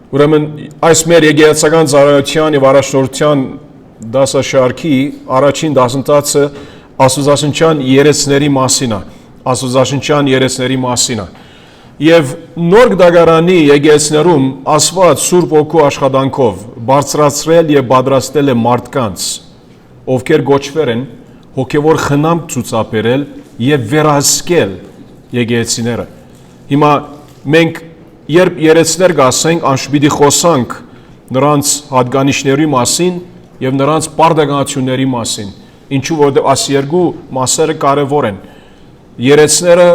Ուրեմն այս մեր եկեղեցական ծառայության եւ առաջնորդության դասաշարքի առաջին դասընթացը աստվածաշնչյան երեցների մասին է, աստվածաշնչյան երեցների մասին է։ Եվ նոր դագարանի եկեղեցիներում Աստված Սուրբ Օգու աշխատանքով բարձրացրել եւ պատրաստել է մարդկանց, ովքեր գոչվել են հոգեվոր խնամք ցուցաբերել եւ վերահսկել եկեղեցիները։ Հիմա մենք երբ երեցներ գասենք, անշուշտ խոսանք նրանց հատկանիշների մասին եւ նրանց պարտականությունների մասին, ինչու որտեղ այս երկու մասերը կարեւոր են։ Երեցները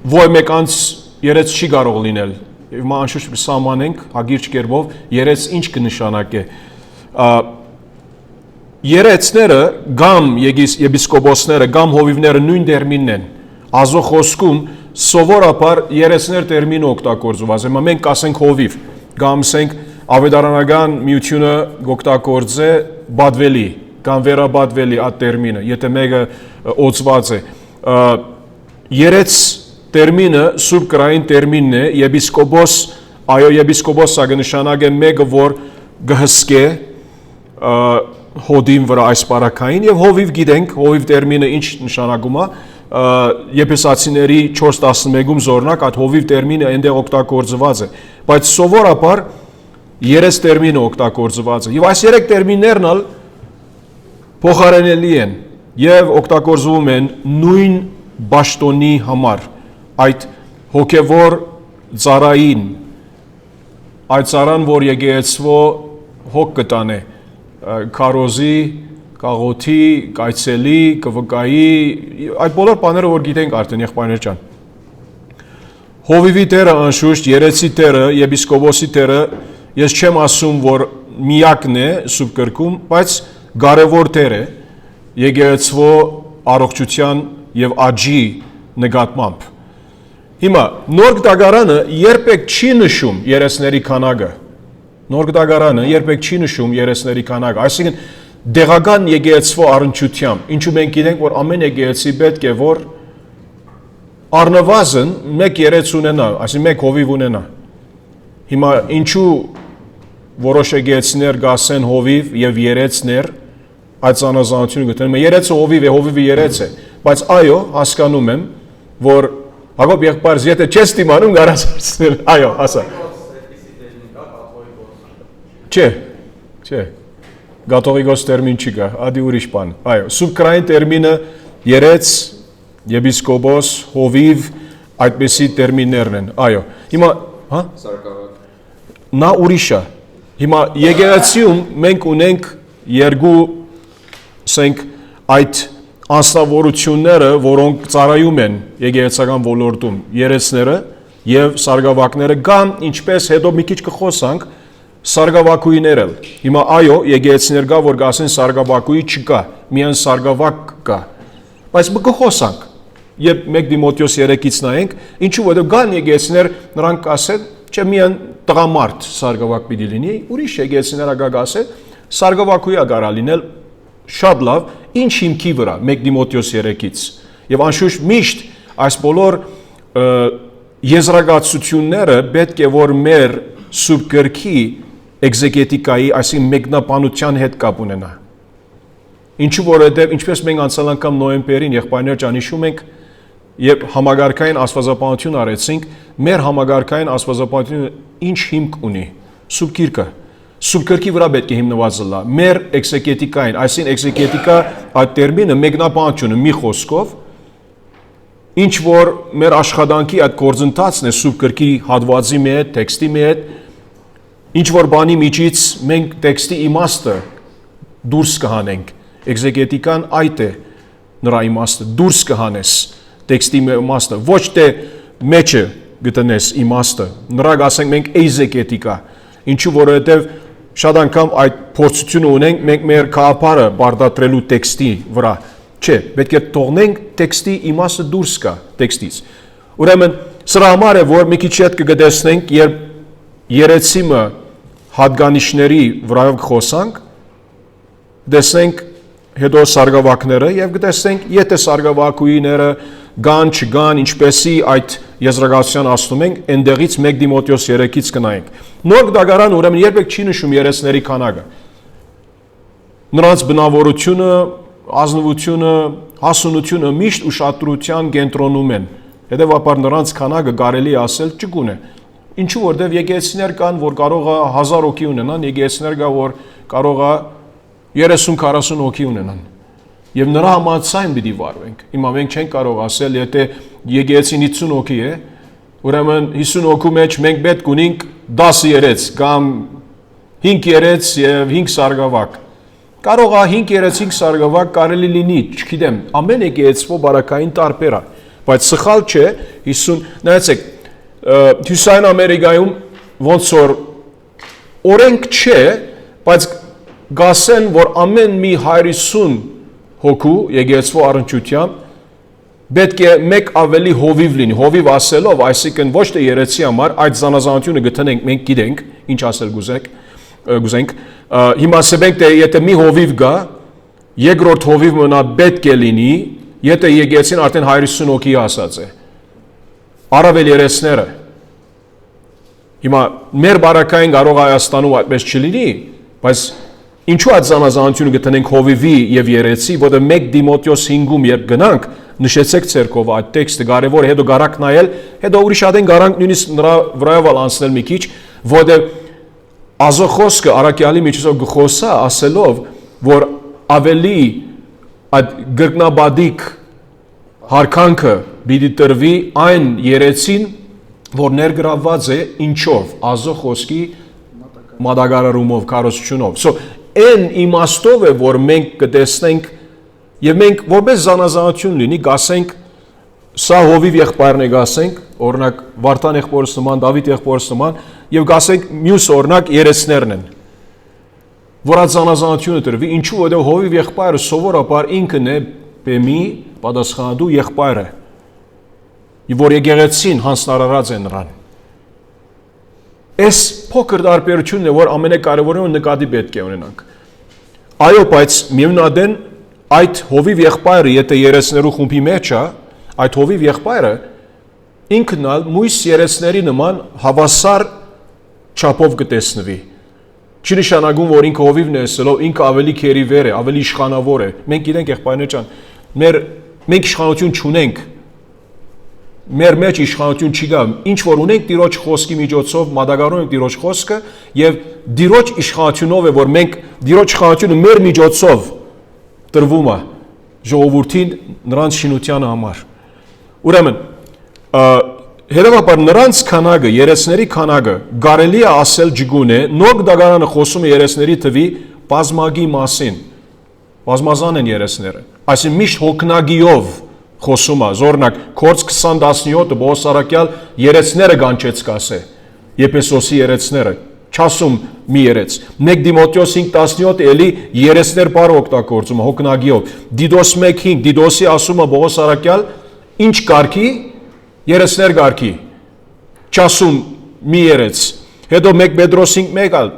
ոչ մեկանց երեց չի կարող լինել։ Հիմա անշուշտ սահմանենք հագիրճ կերպով երեց ինչ կնշանակե։ Երեցները կամ եպիսկոպոսները կամ հովիվները նույն տերմինն են։ Ազո խոսքում սովորաբար երեցներ տերմինը օգտագործված է։ Մենք ասենք հովիվ, կամ ասենք ավետարանական միությունը օգտագործե բադվելի կամ վերաբադվելի այդ տերմինը, եթե մեկը օծված է։ Երեց տերմինը սուրբ կրային տերմինն է, եպիսկոպոս, այո, եպիսկոպոսը կնշանակե մեկը, որ գհսկե հոդին վրա այս պարակային, եւ հովիվ գիտենք, հովիվ տերմինը ինչ նշանակում է, Եփեսացիների 4:11-ում զորնակ այդ հովիվ տերմինը այնտեղ օգտագործված է, բայց սովորաբար երես տերմինը օգտագործված է, եւ այս երեք տերմիններն ալ փոխարինելի են եւ օգտագործվում են նույն բաշտոնի համար, այդ հոգեվոր ծառային, այդ ծառան, որ եկեղեցվո հոգ կտանե, քարոզի, կաղոթի, կայցելի, կվկայի, այդ բոլոր բաները, որ գիտենք արդեն եղբայրներ ջան։ Հովիվի տերը անշուշտ, երեցի տերը, եպիսկոպոսի տերը, ես չեմ ասում, որ միակն է սուրբ գրքում, բայց կարևոր տեր է եկեղեցվո առողջության եւ աճի նկատմամբ։ Հիմա նոր դագարանը երբեք չի նշում երեցների քանակը։ Նոր դագարանը երբեք չի նշում երեցների քանակը, այսինքն դեղական եկեղեցվո առնչությամբ, ինչու մենք գիտենք, որ ամեն եկեղեցի պետք է որ առնվազն մեկ երեց ունենա, այսինքն մեկ հովիվ ունենա։ Հիմա ինչու որոշ եկեղեցիներ գասեն հովիվ եւ երեցներ, այդ ծանոթությունը գտնեմ, երեցը հովիվ է, հովիվը երեց է, բայց այո, հասկանում եմ, որ Հակոբ եղբայրս, եթե չես դիմանում, կարաս հարցնել, այո, ասա։ Չէ, գաթողիկոս տերմին չի կա, ադի ուրիշ բան, այո, սուրբ կրային տերմինը երեց, եպիսկոպոս, հովիվ, այդպիսի տերմիններն են, այո, հիմա, նա ուրիշ է, հիմա եկեղեցիում մենք ունենք երկու, ասենք, այդ անձնավորությունները, որոնք ծառայում են եկեղեցական ոլորտում, երեցները եւ սարգսակները կամ ինչպես հետո մի քիչ կխոսանք սարգսակույները։ Հիմա այո, եկեղեցիներ կա, որ գասեն սարգսակույի չկա, միայն սարգսակ կա։ Բայց կխոսանք, երբ 1 Տիմոթեոս 3-ից նայենք, ինչու որտեղ կան եկեղեցիներ, նրանք ասեն, չէ միայն տղամարդ սարգսակ պիտի լինի, ուրիշ եկեղեցիներ կա գասեն, սարգսակույի կարա լինել շատ լավ, ինչ հիմքի վրա 1 Տիմոթեոս 3-ից եւ անշուշտ միշտ այս բոլոր եզրակացությունները պետք է որ մեր սուրբ գրքի էքզեգետիկայի, այսինքն մեկնաբանության հետ կապ ունենա։ Ինչու որովհետեւ ինչպես մենք անցյալ անգամ նոյեմբերին եղբայրներ ջան հիշում ենք, երբ համագարկային աստվածապանություն արեցինք, մեր համագարկային աստվածապանությունը ինչ հիմք ունի, սուրբ գիրքը։ Սուրբ գրքի վրա պետք է հիմնված լա, մեր էքզեգետիկային, այսինքն էքզեգետիկա այդ տերմինը մեկնաբանությունը մի խոսքով, ինչ որ մեր աշխատանքի այդ գործընթացն է սուրբ գրքի հատվածի մեջ, տեքստի մեջ, ինչ որ բանի միջից մենք տեքստի իմաստը դուրս կհանենք, էքզեգետիկան այդ է նրա իմաստը, դուրս կհանես տեքստի իմաստը, ոչ թե մեջը գտնես իմաստը, նրա ասենք մենք էյզեգետիկա, ինչու որովհետև շատ անգամ այդ փորձությունը ունենք մենք մեր քաղաքարը բարդատրելու տեքստի վրա, չէ, պետք է թողնենք տեքստի իմաստը դուրս գա տեքստից։ Ուրեմն սրա համար է որ մի քիչ հետ կգտեսնենք, երբ երեցիմը հատկանիշների վրայով խոսանք, դեսնենք հետո սարգսակները եւ կտեսնենք եթե սարգսակուիները գան չգան ինչպեսի այդ եզրակացության ասում ենք այնտեղից 1 Դիմոթեոս 3-ից կնայենք նոր դագարան ուրեմն երբեք չի նշում երեցների քանակը նրանց բնավորությունը ազնվությունը հասունությունը միշտ ուշադրության կենտրոնում են հետեւաբար նրանց քանակը կարելի ասել ճկուն է ինչու որտեվ եկեղեցիներ կան որ կարող է 1000 հոգի ունենան եկեղեցիներ կա որ կարող է 30-40 հոգի ունենան եւ նրա համաձայն պիտի վարվենք հիմա մենք չենք կարող ասել եթե եկեղեցին 50 հոգի է ուրեմն 50 հոգու մեջ մենք պետք ունենք 10 երեց կամ 5 երեց եւ 5 սարգսակ կարող է 5 երեց 5 սարգսակ կարելի լինի չգիտեմ ամեն եկեղեցու բարակային տարբեր է բայց սխալ չէ 50 նայեցեք Հյուսիսային Ամերիկայում ոնց որ օրենք չէ բայց գասեն որ ամեն մի 150 հոգու եկեղեցու առնչությամբ պետք է մեկ ավելի հովիվ լինի հովիվ ասելով այսինքն ոչ թե երեցի համար այդ զանազանությունը գտնենք մենք գիտենք ինչ ասել գուզենք հիմա ասենք թե եթե մի հովիվ գա երկրորդ հովիվը նա պետք է լինի եթե եկեղեցին արդեն 150 հոգի ասած է առավել երեցները հիմա մեր բարակային կարող Հայաստանում այդպես չլինի բայց ինչու այդ զանազանությունը գտնենք հովիվի եւ երեցի որտեղ 1 Դիմոթեոս 5-ում երբ գնանք նշեցեք ցերկով այդ տեքստը կարևոր է հետո գարակ նայել հետո ուրիշ ադեն գարանք նույնիսկ նրա վրայով անցնել մի քիչ որտեղ ազոխոսքը արաքյալի միջոցով գխոսա ասելով որ ավելի այդ գրկնաբադիկ հարկանքը պիտի տրվի այն երեցին որ ներգրավված է ինչով ազոխոսքի մատակարարումով կարծությունով so այն իմաստով է որ մենք կտեսնենք եւ մենք որպես զանազանություն լինի գասենք սա հովիվ եղբայրն է գասենք օրինակ Վարդան եղբորս նման Դավիթ եղբորս նման եւ գասենք մյուս օրինակ երեցներն են որ այդ զանազանությունը տրվի ինչու որտեղ հովիվ եղբայրը սովորաբար ինքն է բեմի պատասխանատու եղբայրը եւ որ եկեղեցին հանձնարարած է նրան Այս փոքր տարբերությունն է, որ ամենակարևորը նկատի պետք է ունենանք։ Այո, բայց միևնույն այդ հովիվ եղբայրը, եթե երեցներու խումբի մեջ է, այդ հովիվ եղբայրը ինքն ալ մույս երեցների նման հավասար չափով կտեսնվի։ Չի նշանակում, որ ինքը հովիվն է ասելով, ինքը ավելի քերի վեր է, ավելի իշխանավոր է։ Մենք գիտենք եղբայրներ ջան, մենք իշխանություն չունենք մեր մեջ իշխանություն չի գա ինչ որ ունենք Տիրոջ խոսքի միջոցով մատակարարում ենք Տիրոջ խոսքը եւ Տիրոջ իշխանությունով է որ մենք Տիրոջ իշխանությունը մեր միջոցով տրվում է ժողովրդին նրանց շինության համար ուրեմն հետևաբար նրանց քանակը երեցների քանակը կարելի է ասել ջգուն է նոր դագարանը խոսում է երեցների թվի բազմագի մասին բազմազան են երեցները այսինքն միշտ հոգնագիով խոսում է զորնակ կորց 20-17 բոսարակյալ երեցները գանչեց կասե Եփեսոսի երեցները չասում մի երեց 1 Դիմոթեոս 5:17 էլի երեցներ բառը օգտագործում է հոգնագիով Դիդոս 1:5 Դիդոսի ասում է բոսարակյալ ինչ կարգի երեցներ կարգի չասում մի երեց հետո 1 Պետրոս 5:1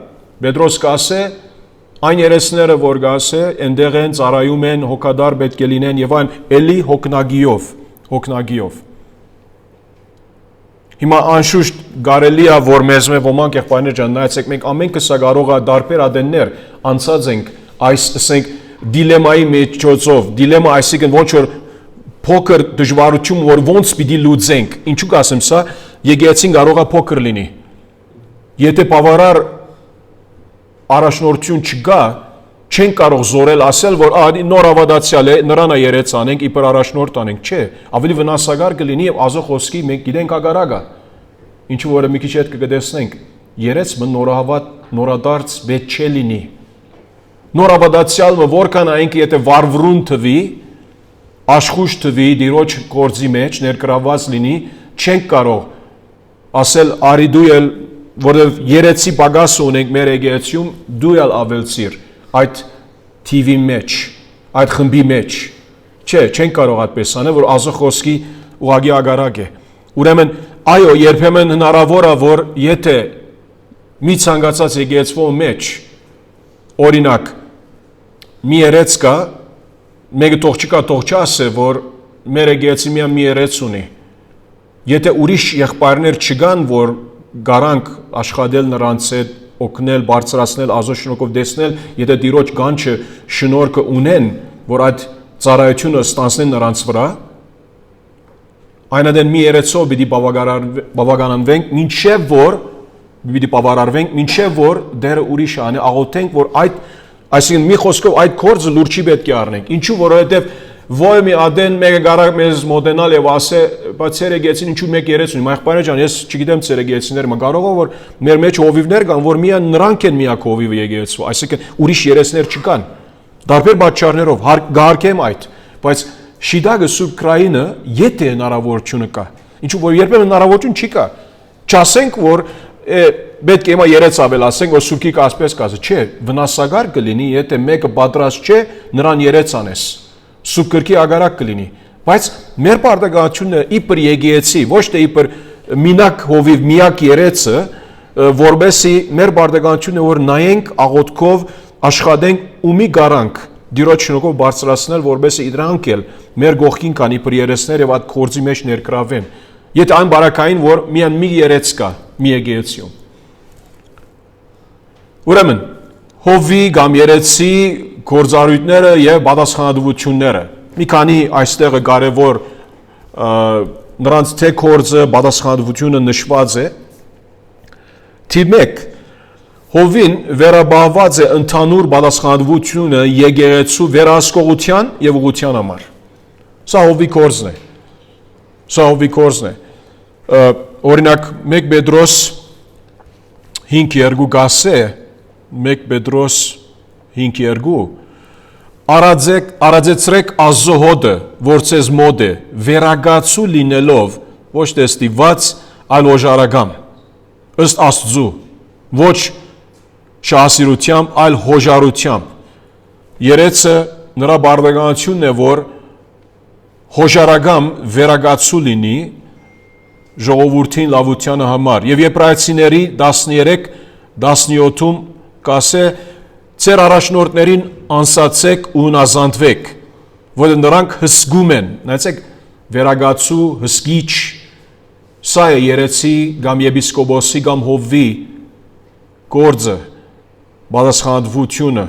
Պետրոս կասե այն երեցները որ գասե այնտեղ են ծառայում են հոգադար պետք է լինեն եւ այն էլի հոգնագիով հիմա անշուշտ կարելի է որ մեզ մե ոմանք եղբայրներ ջան նայեցեք մենք ամենքը սա կարող է դարբեր ադեններ անցած ենք այս ասենք դիլեմայի միջոցով դիլեմա այսինքն ոչ որ փոքր դժվարություն որ ոնց պիտի լուծենք ինչու կասեմ սա եկեղեցին կարող է փոքր լինի եթե բավարար առաջնորդություն չկա չեն կարող զորել ասել որ նոր ավադացյալ է նրան է երեց անենք իբր առաջնորդ անենք չէ ավելի վնասակար կլինի եւ ազոխոսքի մենք գիտենք ագարագա ինչու որ մի քիչ հետ կգտեսնենք երեց նորահավատ նորադարձ պետք չէ լինի նոր ավադացյալը որքան այնք եթե վարվրուն թվի աշխուժ թվի դիրոջ գործի մեջ ներգրաված լինի չենք կարող ասել արի դու էլ որովհետև երեցի պակաս ունենք մեր եկեղեցիում դու էլ ավելցիր այդ TV մեջ, այդ խմբի մեջ, չէ, չեն կարող այդպես անել, որ ազոխոսքի ուղղակի ագարակ է։ Ուրեմն, այո, երբեմն հնարավոր է, որ եթե մի ցանկացած եկեղեցու մեջ օրինակ մի երեց կա, մեկը թող չկա, թող չասե, որ մեր եկեղեցի մի երեց ունի։ Եթե ուրիշ եղբայրներ չգան, որ գարանք աշխատել նրանց հետ, օգնել, բարձրացնել, Աստծո շնորհքով դեսնել, եթե Տիրոջ գանչը շնորհքը ունեն, որ այդ ծառայությունը ստանցնեն նրանց վրա, այնադեն մի երեցով պիտի բավականանվենք, մինչև որ պիտի բավարարվենք, մինչև որ դերը ուրիշ անի, աղոթենք, որ այդ, այսինքն մի խոսքով այդ գործը լուրջ պետք է առնենք։ Ինչու, որովհետև Ոյ մի ադեն մեկը գարակ մեզ մոդենալ եւ ասե, բայց ցեր եկեցին ինչու մեկ երեց ունի։ Մայրբայր ջան, ես չգիտեմ ցեր եկեցիները, մա կարող է որ մեր մեջ հովիվներ կան, որ միան նրանք են միակ հովիվը եկեցու, այսինքն ուրիշ երեցներ չկան։ Տարբեր պատճառներով գարկեմ այդ, բայց շիդագը սուրբ քրայինը եթե հնարավորություն կա։ Ինչու որ երբեմն հնարավորություն չի կա։ Չասենք որ պետք է հիմա երեց ավելացենք, որ սուրբիկը ասպես կասի, չէ, վնասագար կլինի, եթե մեկը պատրաստ չէ նրան երեց անես։ Սուրբ կրկի ագարակ կլինի, բայց մեր պարտականությունն է իբր եկեղեցի, ոչ թե իբր մինակ հովիվ միակ երեցը, որբեսի մեր պարտականությունն է որ նայենք աղոթքով աշխատենք ու մի գարանք Տիրոջ շնորհքով բարձրացնել, որբեսի իրանք էլ մեր գողքին կան իբր երեցներ եւ այդ կորձի մեջ ներգրավեն։ Եթե այն բարակային որ միան մի երեց կա մի եկեղեցիում։ Ուրեմն հովի կամ երեցի գործառույթները եւ պատասխանատվությունները։ Մի քանի այստեղը կարևոր նրանց թե գործը պատասխանատվությունը նշված է։ Թիվ 1 Հովին վերաբաղված է ընդհանուր պատասխանատվությունը եկեղեցու վերահսկողության եւ ուղղության համար։ Սա հովի գործն է։ Սա հովի գործն է։ Օրինակ 1 Պետրոս 5:2 գասե 1 Պետրոս 5:2 Արաձեցրեք Աստծո հոդը, որ ցեզ մոտ է, վերագացու լինելով, ոչ թե ստիված, այլ հոժարագամ, ըստ Աստծու, ոչ շահասիրությամբ, այլ հոժարությամբ։ Երեցը նրա բարդականությունն է, որ հոժարագամ վերագացու լինի ժողովրդին լավությանը համար։ Եվ Եբրայեցիների 13:17-ում կասե Ձեր առաջնորդներին անսացեք ու հնազանդվեք, որ նրանք հսկում են, նայեցեք վերագացու, հսկիչ, սա է երեցի կամ եպիսկոպոսի կամ հովվի գործը, պատասխանատվությունը։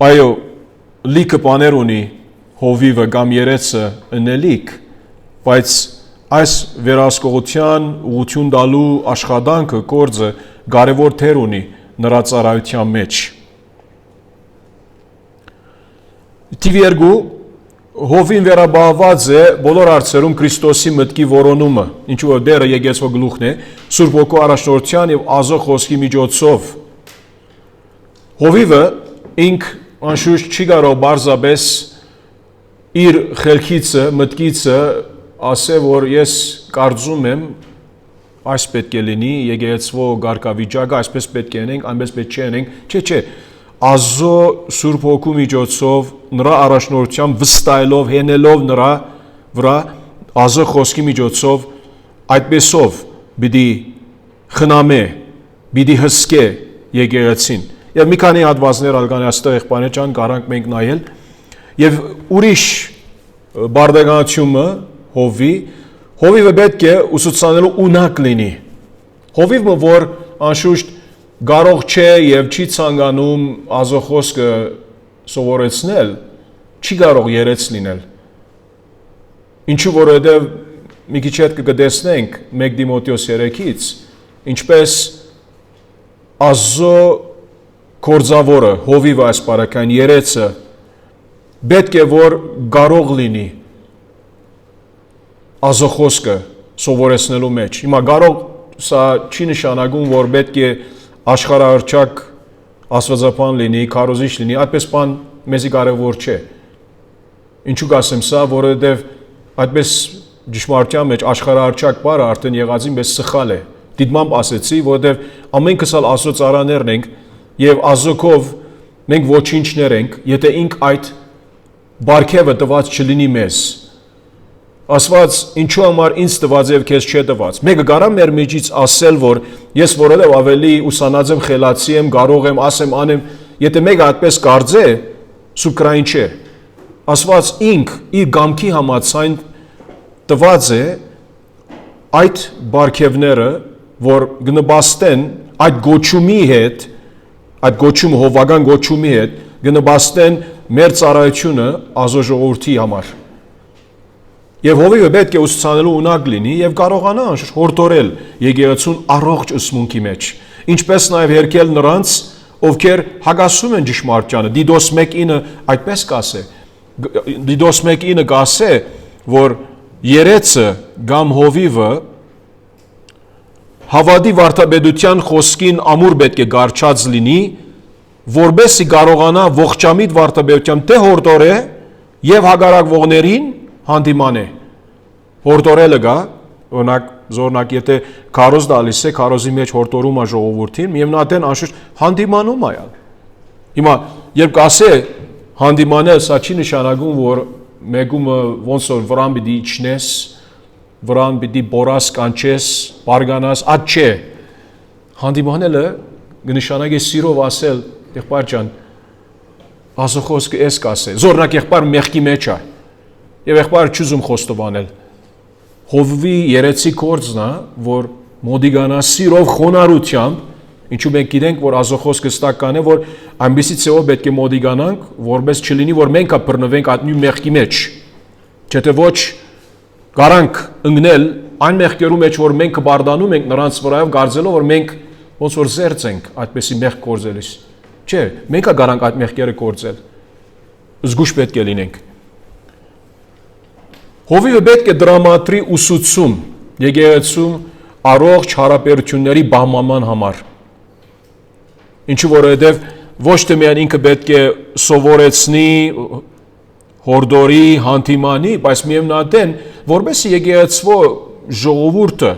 Այո, լիքը բաներ ունի հովիվը կամ երեցը ընելիք, բայց այս վերահսկողության ուղղություն տալու աշխատանքը գործը կարևոր դեր ունի նրա ծառայության մեջ։ Թիվ 2 հովին վերաբաղված է բոլոր հարցերում Քրիստոսի մտքի որոնումը, ինչու որ դերը եկեղեցու գլուխն է, Սուրբ Հոգու առաջնորդության եւ Աստծո խոսքի միջոցով։ Հովիվը ինք անշուշտ չի կարող բարձրապես իր խելքիցը, մտքիցը ասե որ ես կարծում եմ այս պետք է լինի եկեղեցու գարկավիճակը, այսպես պետք է անենք, այնպես պետք չի անենք, չէ, Աստծո Սուրբ Հոգու միջոցով նրա առաջնորդությամբ վստահելով, հենելով նրա վրա Աստծո խոսքի միջոցով այդպեսով պիտի խնամե, պիտի հսկե եկեղեցին։ Եվ մի քանի հատվածներ ալկան այստեղ եղբայրներ ջան կարանք մենք նայել եւ ուրիշ բարդականությունը հովիվը պետք է ուսուցանելու ունակ լինի։ Հովիվը որ անշուշտ կարող չէ եւ չի ցանկանում Աստծո խոսքը սովորեցնել, չի կարող երեց լինել։ Ինչու որովհետեւ մի քիչ հետ կգտեսնենք 1 Տիմոթեոս 3-ից, ինչպես Աստծո կորձավորը, հովիվը այս բարակային երեցը պետք է որ կարող լինի Աստծո խոսքը սովորեցնելու մեջ։ Հիմա կարող սա չի նշանակում, որ պետք է աշխարհահռչակ աստվածապան լինի, քարոզիչ լինի, այդպես բան մեզի կարևոր չէ։ Ինչու կասեմ սա, որովհետև այդպես ճշմարտության մեջ աշխարհահռչակ բառը արդեն եղածին մեծ սխալ է։ Դիտմամբ ասեցի, որովհետև ամենքս էլ Աստծո ծառաներն ենք եւ Աստծոքով մենք ոչինչներ ենք, եթե ինք այդ բարգևը տված չլինի մեզ։ ասված ինչու համար ինձ տված եւ քեզ չէ տված։ Մեկը կարա մեր միջից ասել, որ ես որովհետեւ ավելի ուսանած եմ, խելացի եմ, կարող եմ, ասեմ, անեմ, եթե մեկը այդպես կարծե, սուկրային չէ։ Ասված ինք իր գամքի համաձայն տված է այդ բարգևները, որ գնբաստեն այդ գոչումի հետ, այդ գոչումը հովական գոչումի հետ գնբաստեն մեր ծառայությունը ազո ժողովրդի համար։ Եվ հովիվը պետք է ուսուցանելու ունակ լինի եւ կարողանա հորդորել եկեղեցուն առողջ ուսմունքի մեջ, ինչպես նաեւ հերքել նրանց, ովքեր հագասում են ճշմարտությանը։ Դիդոս 1:9 այդպես կասե։ Դիդոս 1:9 կասե, որ երեցը կամ հովիվը հավատի վարդապետության խոսքին ամուր պետք է գարչած լինի, որբեսի կարողանա ողջամիտ վարդապետությամբ թե հորդորե եւ հագարակվողներին հանդիման է։ Հորդորելը գա, օրինակ զորնակ եթե քարոզ դալիս է, քարոզի մեջ հորդորում է ժողովրդին, եւ նա դեն անշուշտ հանդիմանում է։ Հիմա երբ կասե հանդիմանել, սա չի նշանակում, որ մեկումը ոնց որ վրան պիտի իջնես, վրան պիտի բորաս կանչես, բարգանաս, այդ չէ։ Հանդիմանելը կնշանակի սիրով ասել, եղբայր ջան, Աստծո խոսքը էս կասե, զորնակ եղբայր մեղքի մեջ է։ Եվ եղբայրը չուզում խոստովանել։ Հովվի երեցի գործն է, որ մոդիգանա սիրով խոնարհությամբ, ինչու մենք գիտենք, որ Աստծո խոսքը ստական է, որ այնպիսի ցեով պետք է մոդիգանանք, որպես չլինի, որ մենք բռնվենք այդ նույն մեղքի մեջ։ Չէ՞ թե ոչ garanք ընկնել այն մեղքերու մեջ, որ մենք կբարդանում ենք նրանց վրայով, կարծելով, որ մենք ոնց որ զերծ ենք այդպիսի մեղք գործելիս։ Չէ, մենք garanք այդ մեղքերը գործել։ Զգուշ պետք է լինենք։ Հովիվը պետք է դրամատրի ուսուցում եկեղեցում առողջ հարաբերությունների բահմանման համար։ Ինչու որովհետև ոչ թե միայն ինքը պետք է սովորեցնի, հորդորի, հանդիմանի, բայց միևնույն որպեսզի եկեղեցվո ժողովուրդը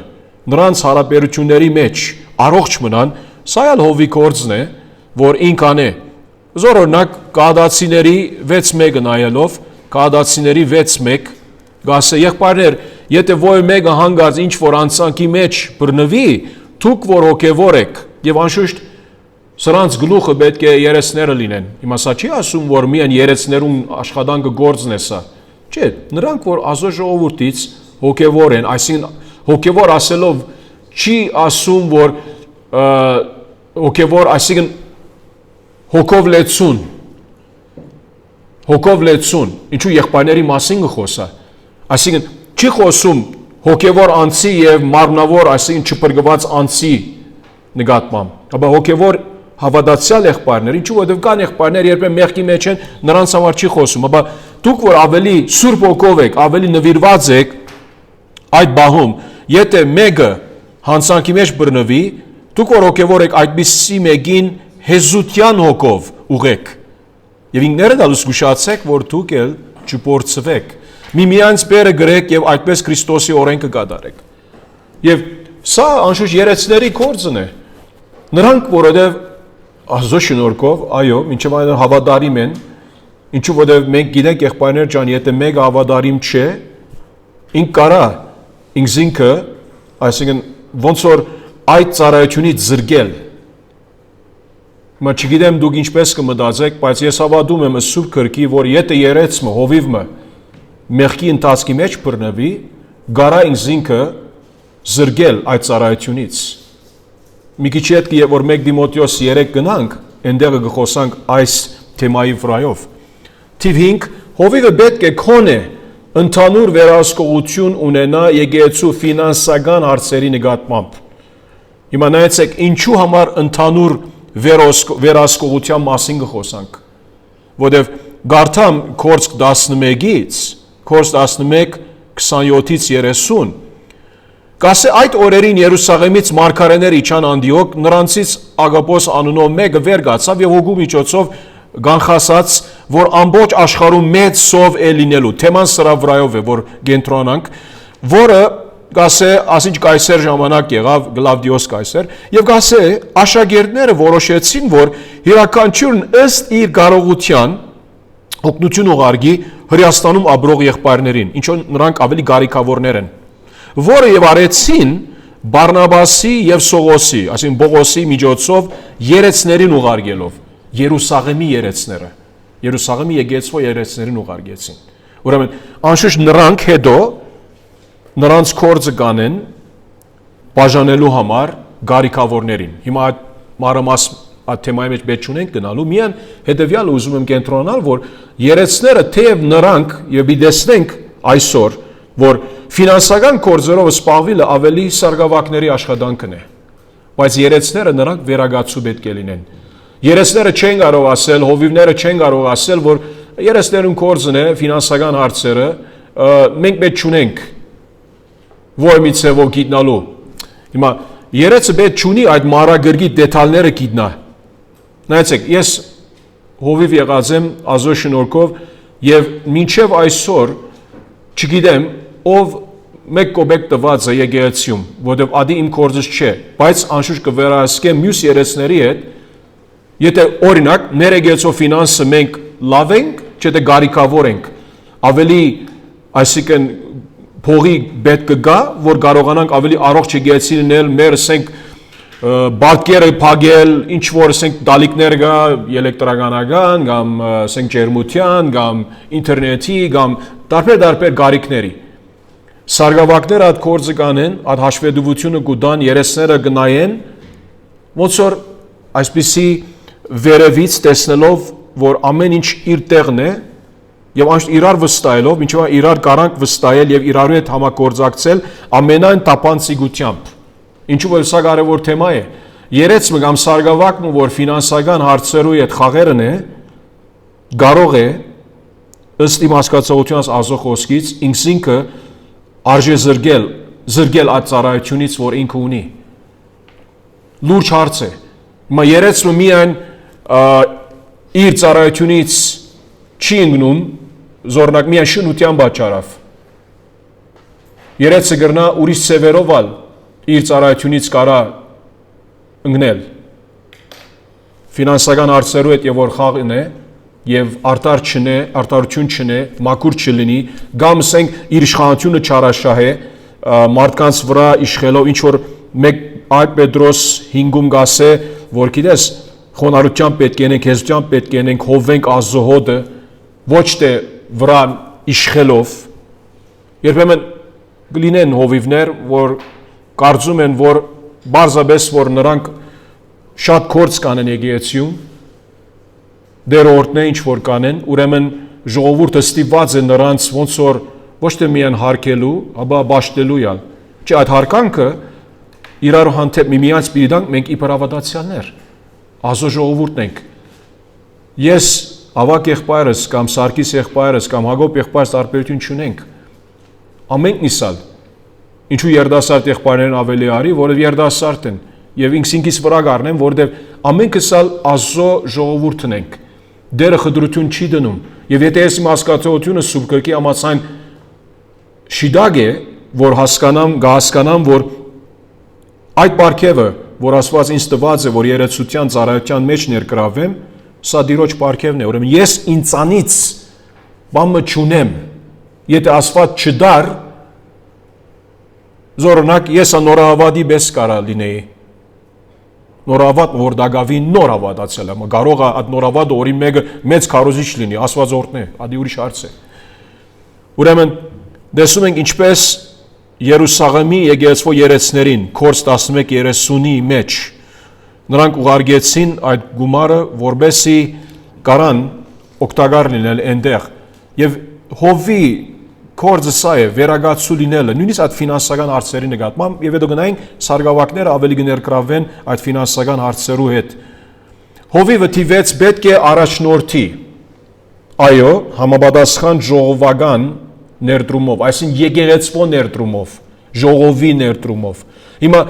նրանց հարաբերությունների մեջ առողջ մնան, սա էլ հովի գործն է, որ ինքան է։ Զորօրինակ Գաղատացիների 6:1 նայելով, Գաղատացիների 6:1 գասե եղբայրներ, եթե ոյ մեկը հանգած ինչ որ անցանկի մեջ բռնվի, դուք որ հոգևոր եք, եւ անշուշտ սրանց գլուխը պետք է երեցները լինեն։ Հիմա սա չի ասում, որ միայն երեցներուն աշխատանքը գործն է սա։ Չէ, նրանք որ Աստծո ժողովրդից հոգևոր են, այսինքն հոգևոր ասելով չի ասում, որ հոգևոր, այսինքն հոգով լեցուն, ինչու եղբայրների մասին կխոսա։ Այսինքն չի խոսում հոգևոր անձի եւ մարմնավոր, այսինքն չփրկված անձի նկատմամբ։ Ապա հոգևոր հավատացյալ եղբայրներ, ինչու որովհետեւ կան եղբայրներ, երբ մեղքի մեջ են, նրանց համար չի խոսում, ապա դուք որ ավելի սուրբ հոգով եք, ավելի նվիրված եք այդ բահում, եթե մեկը հանցանքի մեջ բռնվի, դուք որ հոգևոր եք, այդպիսի մեկին հեզության հոգով ուղեք։ Եվ ինքներդ ալուս զգուշացեք, որ դուք էլ չփորձվեք։ Միմյանց բերը գրեք եւ այդպես Քրիստոսի օրենքը կատարեք։ Եվ սա անշուշտ երեցների գործն է։ Նրանք որովհետեւ Աստծո շնորհքով, այո, ինչեւ այն հավատարիմ են, ինչու որովհետեւ մենք գիտենք եղբայրներ ջան, եթե մեկը հավատարիմ չէ, ինք կարա ինքզինքը, այսինքն ոնց որ այդ ծառայությունից զրկել։ Մա չգիտեմ դուք ինչպես կմտածեք, բայց ես հավատում եմ Սուրբ Գրքի, որ եթե երեցը հովիվը մեղքի ընթացքի մեջ բռնվի, գարա ինքզինքը զրկել այդ ծառայությունից։ Մի քիչ հետ որ 1 Դիմոթեոս 3 գնանք, այնտեղ կխոսանք այս թեմայի վրայով։ Թիվ 5 հովիվը պետք է քոնե ընդհանուր վերահսկողություն ունենա եկեղեցու ֆինանսական հարցերի նկատմամբ։ Հիմա նայեցեք, ինչու համար ընդհանուր վերահսկողության մասին կխոսանք։ Որտեւ գարթամ Կորսք 11-ից, Կորս 11 27-ից 30 կասե այդ օրերին Երուսաղեմից մարգարեներ իջան Անդիոք, նրանցից Ագապոս անունով մեկը վեր կացավ եւ հոգու միջոցով գանխասած, որ ամբողջ աշխարհում մեծ սով է լինելու։ Թեման սրա վրայով է, որ կենտրոնանք, որը կասե ասինչ կայսեր ժամանակ եղավ Գլավդիոս կայսեր, եւ կասե աշակերտները որոշեցին, որ յուրաքանչյուրն ըստ իր կարողության օգնություն ուղարկի Հրեաստանում ապրող եղբայրներին, ինչու նրանք ավելի կարիքավորներ են, որը եւ արեցին Բարնաբասի եւ Սողոսի, այսինքն Բողոսի միջոցով երեցներին ուղարկելով, Երուսաղեմի երեցները, Երուսաղեմի եկեղեցու երեցներին ուղարկեցին։ Ուրեմն անշուշտ նրանք հետո նրանց կորձը կանեն բաժանելու համար կարիքավորներին։ Հիմա այդ մանրամաս այդ թեմայի մեջ պետք չունենք գնալու, միայն հետեւյալը ուզում եմ կենտրոնանալ, որ երեցները թեև նրանք եւ դեսնենք այսօր, որ ֆինանսական կորձերով սպառվելը ավելի սարգավակների աշխատանքն է, բայց երեցները նրանք վերագացու պետք է լինեն։ Երեցները չեն կարող ասել, հովիվները չեն կարող ասել, որ երեցներուն կորձն է ֆինանսական հարցերը, մենք պետք չունենք որ մի ցևով գիտնալու։ Հիմա երեցը պետք չունի այդ մանրագրգիռ դետալները գիտնա։ Նայեցեք, ես հովիվ եղած եմ Աստծո շնորհքով եւ մինչեւ այսօր չգիտեմ ով մեկ կոբեկ տված է եկեղեցիում, որովհետև ադի իմ կորձս չէ, բայց անշուշտ կվերահսկեմ մյուս երեցների հետ, եթե օրինակ մեր եկեղեցու ֆինանսը մենք լավ ենք, չէ՞ թե գարիկավոր ենք, ավելի այսինքն փողի պետք կգա, որ կարողանանք ավելի առողջ եկեղեցի լինել, մեր ասենք բակերը փակել, ինչ որ ասենք դալիկներ գա, էլեկտրականական, կամ ասենք ջերմության, կամ ինտերնետի, կամ տարբեր գարիկների։ Սարգավակները այդ կորձը կանեն, այդ հաշվետվությունը կուտան, երեցները գնայեն, ոնց որ այսպիսի վերևից տեսնելով, որ ամեն ինչ իր տեղն է, եւ անշուշտ իրար վստահելով, ինչու՞ իրար կարանք վստահել եւ իրարու հետ համագործակցել ամենայն տապանցիկությամբ։ Ինչու՞ որ սա կարևոր թեմա է։ Երեցը կամ սարգավակն ու որ ֆինանսական հարցերու հետ խաղերն է, կարող է ըստ իմ հասկացողությանս Աստծո խոսքից ինքնինքը արժե զրկել այդ ծառայությունից, որ ինքը ունի։ Լուրջ հարց է։ Հիմա երեցը միայն իր ծառայությունից չի ընկնում, զորնակ միայն շնության պատճառով։ Երեցը գրնա ուրիշ ծևերով իր ծառայությունից կարա ընկնել։ Ֆինանսական հարցերու հետ եւ որ խաղն է եւ արտարություն չնե, մաքուր չլինի, կամ ասենք իր իշխանությունը չարաշահե, մարդկանց վրա իշխելով ինչ որ մեկ այդ Պետրոս 5-ում գասե, որ գիտես, խոնարհությամբ պետք ենք, հեզությամբ պետք ենք, հովենք Աստծո հոդը, ոչ թե վրա իշխելով։ Երբեմն կլինեն հովիվներ, որ կարծում են, որ բարձրապես որ նրանք շատ կորց կանեն եկեղեցիում, դերորդն է ինչ որ կանեն, ուրեմն ժողովուրդը ստիպված է նրանց ոնց որ ոչ թե միայն հարգելու, ապա բաշխելու յալ։ Չէ, այդ հարկանքը իրար հանդեպ միմյանց պիտի տանք, մենք իբր ավատացյալներ, Աստծո ժողովուրդն ենք։ Ես ավակ եղբայրս կամ Սարգիս եղբայրս կամ Հակոբ եղբայրս տարբերություն չունենք։ Ամենքն իսալ։ Ինչու երդասարդ եղբայրներն ավելի արի, որովհետև երդասարդ են եւ ինքսինքիս վրա գառնեմ, որովհետև ամենքս Աստծո ժողովուրդն ենք։ Դերը խտրություն չի դնում։ Եվ եթե ես իմ հասկացողությունը սուրբ գրքի համաձայն շիդագ է, որ հասկանամ, որ այդ պարգևը, որ Աստված ինձ տված է, որ երեցության ծառայության մեջ ներգրավեմ, սա Տիրոջ պարգևն է, ուրեմն ես ինձանից բանը չունեմ, եթե Աստված չդար, զորոնակ ես նորավատի պես կարա լինեի, նորավատ, որ դագավի նոր հավատացել եմ, կարող է այդ նորավատը օրի մեկը մեծ քարոզիչ լինի, Աստված օրհն է, ադի ուրիշ հարց է։ Ուրեմն տեսնում ենք ինչպես Երուսաղեմի եկեղեցու երեցներին Կորս 11:30-ի մեջ նրանք ուղարկեցին այդ գումարը, որբեսի կարան օգտակար լինել այնտեղ եւ հովի կորձը սա է վերագացու լինելը նույնիսկ այդ ֆինանսական հարցերի նկատմամբ եւ հետո գնային սարգավակները ավելի կներգրավեն այդ ֆինանսական հարցերու հետ հովիվը թիվեց պետք է առաջնորդի այո համապատասխան ժողովական ներդրումով այսինքն եկեղեցվո ներդրումով ժողովի ներդրումով հիմա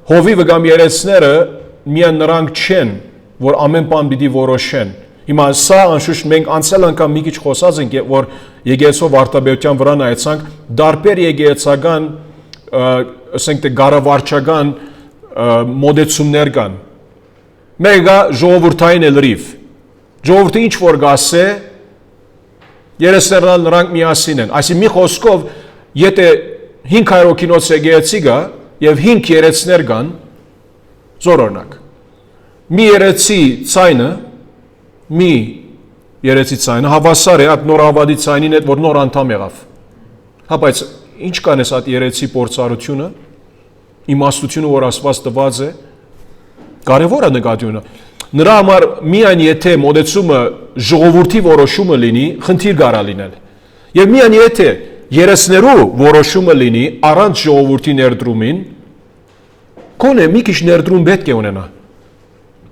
հովիվը կամ երեցները միայն նրանք չեն որ ամեն բան պիտի որոշեն Հիմա սա անշուշտ մենք անցյալ անգամ մի քիչ խոսած ենք, որ եկեղեցու վարդապետության վրա նայեցանք, դարբեր եկեղեցական, ասենք թե գարավարչական մոդեցումներ կան։ Մեկը ժողովրդային է լրիվ։ Ժողովուրդը ինչ որ գասե, երեսներն նրանք միասին են։ Այսինքն մի խոսքով, եթե 500 հոգինոց եկեղեցի գա եւ 5 երեցներ կան, զորօրինակ։ Մի երեցի ցայնը հավասար է այդ նոր ավադի ցայնին հետ, որ նոր անդամ եղավ։ Հա, բայց ինչ կան այս այդ երեցի փորձառությունը, իմաստությունը, որ Աստված տված է, կարևոր է նկատի ունենալ։ Նրա համար միայն եթե մոդեցումը ժողովրդի որոշումը լինի, խնդիր կարա լինել։ Եվ միայն եթե երեսներու որոշումը լինի առանց ժողովրդի ներդրումին, կոնե մի քիչ ներդրում պետք է ունենա։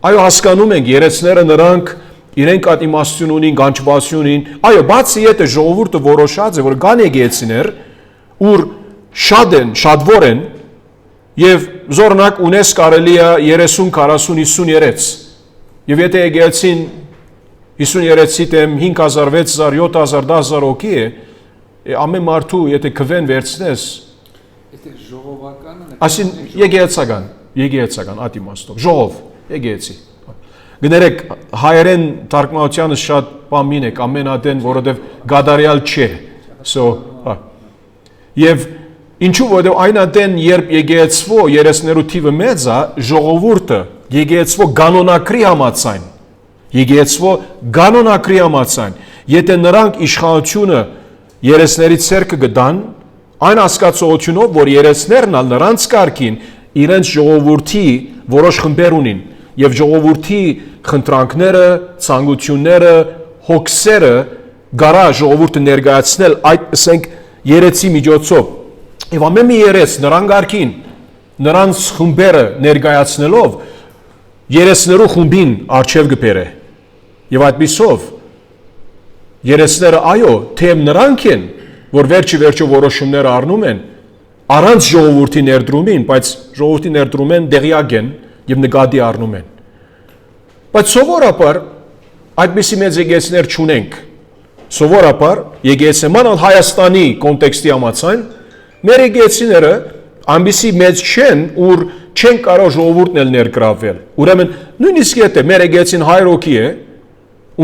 Այո, հասկանում ենք, երեսները նրանք իրենք այդ իմաստություն ունին, գանչվածություն ունին։ Այո, բացի եթե ժողովուրդը որոշած է, որ կան եկեղեցիներ, ուր շատվոր են, եւ զորնակ ունես կարելի է 30, 40, 50 երեց։ Եվ եթե եկեղեցին 50 երեցի դեմ 5000, 6000, 7000, 10000 հոգի է, ամեն մարդու եթե քվեն վերցնես, եթե ժողովականը, ասին եկեղեցական այդ իմաստով, ժողով, եկեղեցի։ Գներեք հայերեն թարգմանությանը շատ բամին եք, ամեն ադեն, որովհետև գադարյալ չէ։ Եվ ինչու որովհետև այն ադեն երբ եկեղեցվո երեսներու թիվը մեծ է, ժողովուրդը եկեղեցվո կանոնակրի համաձայն, եթե նրանք իշխանությունը երեսների ցերկը գտան, այն հասկացողությունով, որ երեսներն ալ նրանց կարգին իրենց ժողովրդի որոշ խմբեր ունին, եւ ժողովրդի խնդրանքները, ցանկությունները, հոգսերը գարա ժողովուրդը ներկայացնել այդ ասենք երեցի միջոցով։ Եվ ամեն մի երես նրան կարգին, նրանց խմբերը ներկայացնելով երեսներու խումբին արչև կբերե։ Եվ այդպիսով երեսները այո, թեև նրանք են, որ վերջը որոշումները առնում են, առանց ժողովրդի ներդրումին, բայց ժողովրդի ներդրումեն դեղյակ են եւ նկատի առնում են։ Բայց սովորաբար այդպիսի մեծ եկեղեցիներ չունենք։ Սովորաբար եկեղեցիման Հայաստանի կոնտեքստի համաձայն մեր եկեղեցիները այնպիսի մեծ չեն, ուր չեն կարող ժողովուրդն էլ ներգրավել։ Ուրեմն նույնիսկ եթե մեր եկեղեցին 100 հոգի է,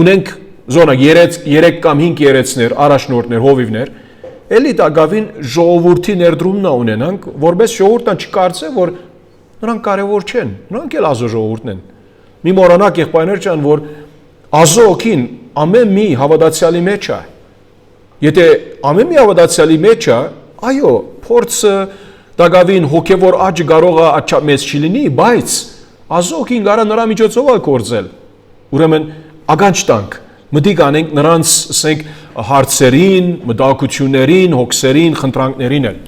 ունենք զոնակ 3 կամ 5 երեցներ, առաջնորդներ, հովիվներ, էլի դակավին ժողովրդի ներդրումն ունենանք, որպես ժողովուրդն չկարծե, որ նրանք կարևոր չեն, նրանք էլ ազո ժողովուրդն են։ Մի մոռանաք եղբայրներ ջան, որ ազո հոգին ամեն մի հավատացյալի մեջ է։ Եթե ամեն մի հավատացյալի մեջ է, այո, փորձը դակավին հոգևոր աճը կարող է աճ մեծ չլինի, բայց ազո հոգին կարա նրա միջոցով է կործել։ Ուրեմն ականջ տանք, մտիկ անենք նրանց, ասենք, հարցերին, մտահոգություններին, հոգսերին, խնդրանքներին էլ։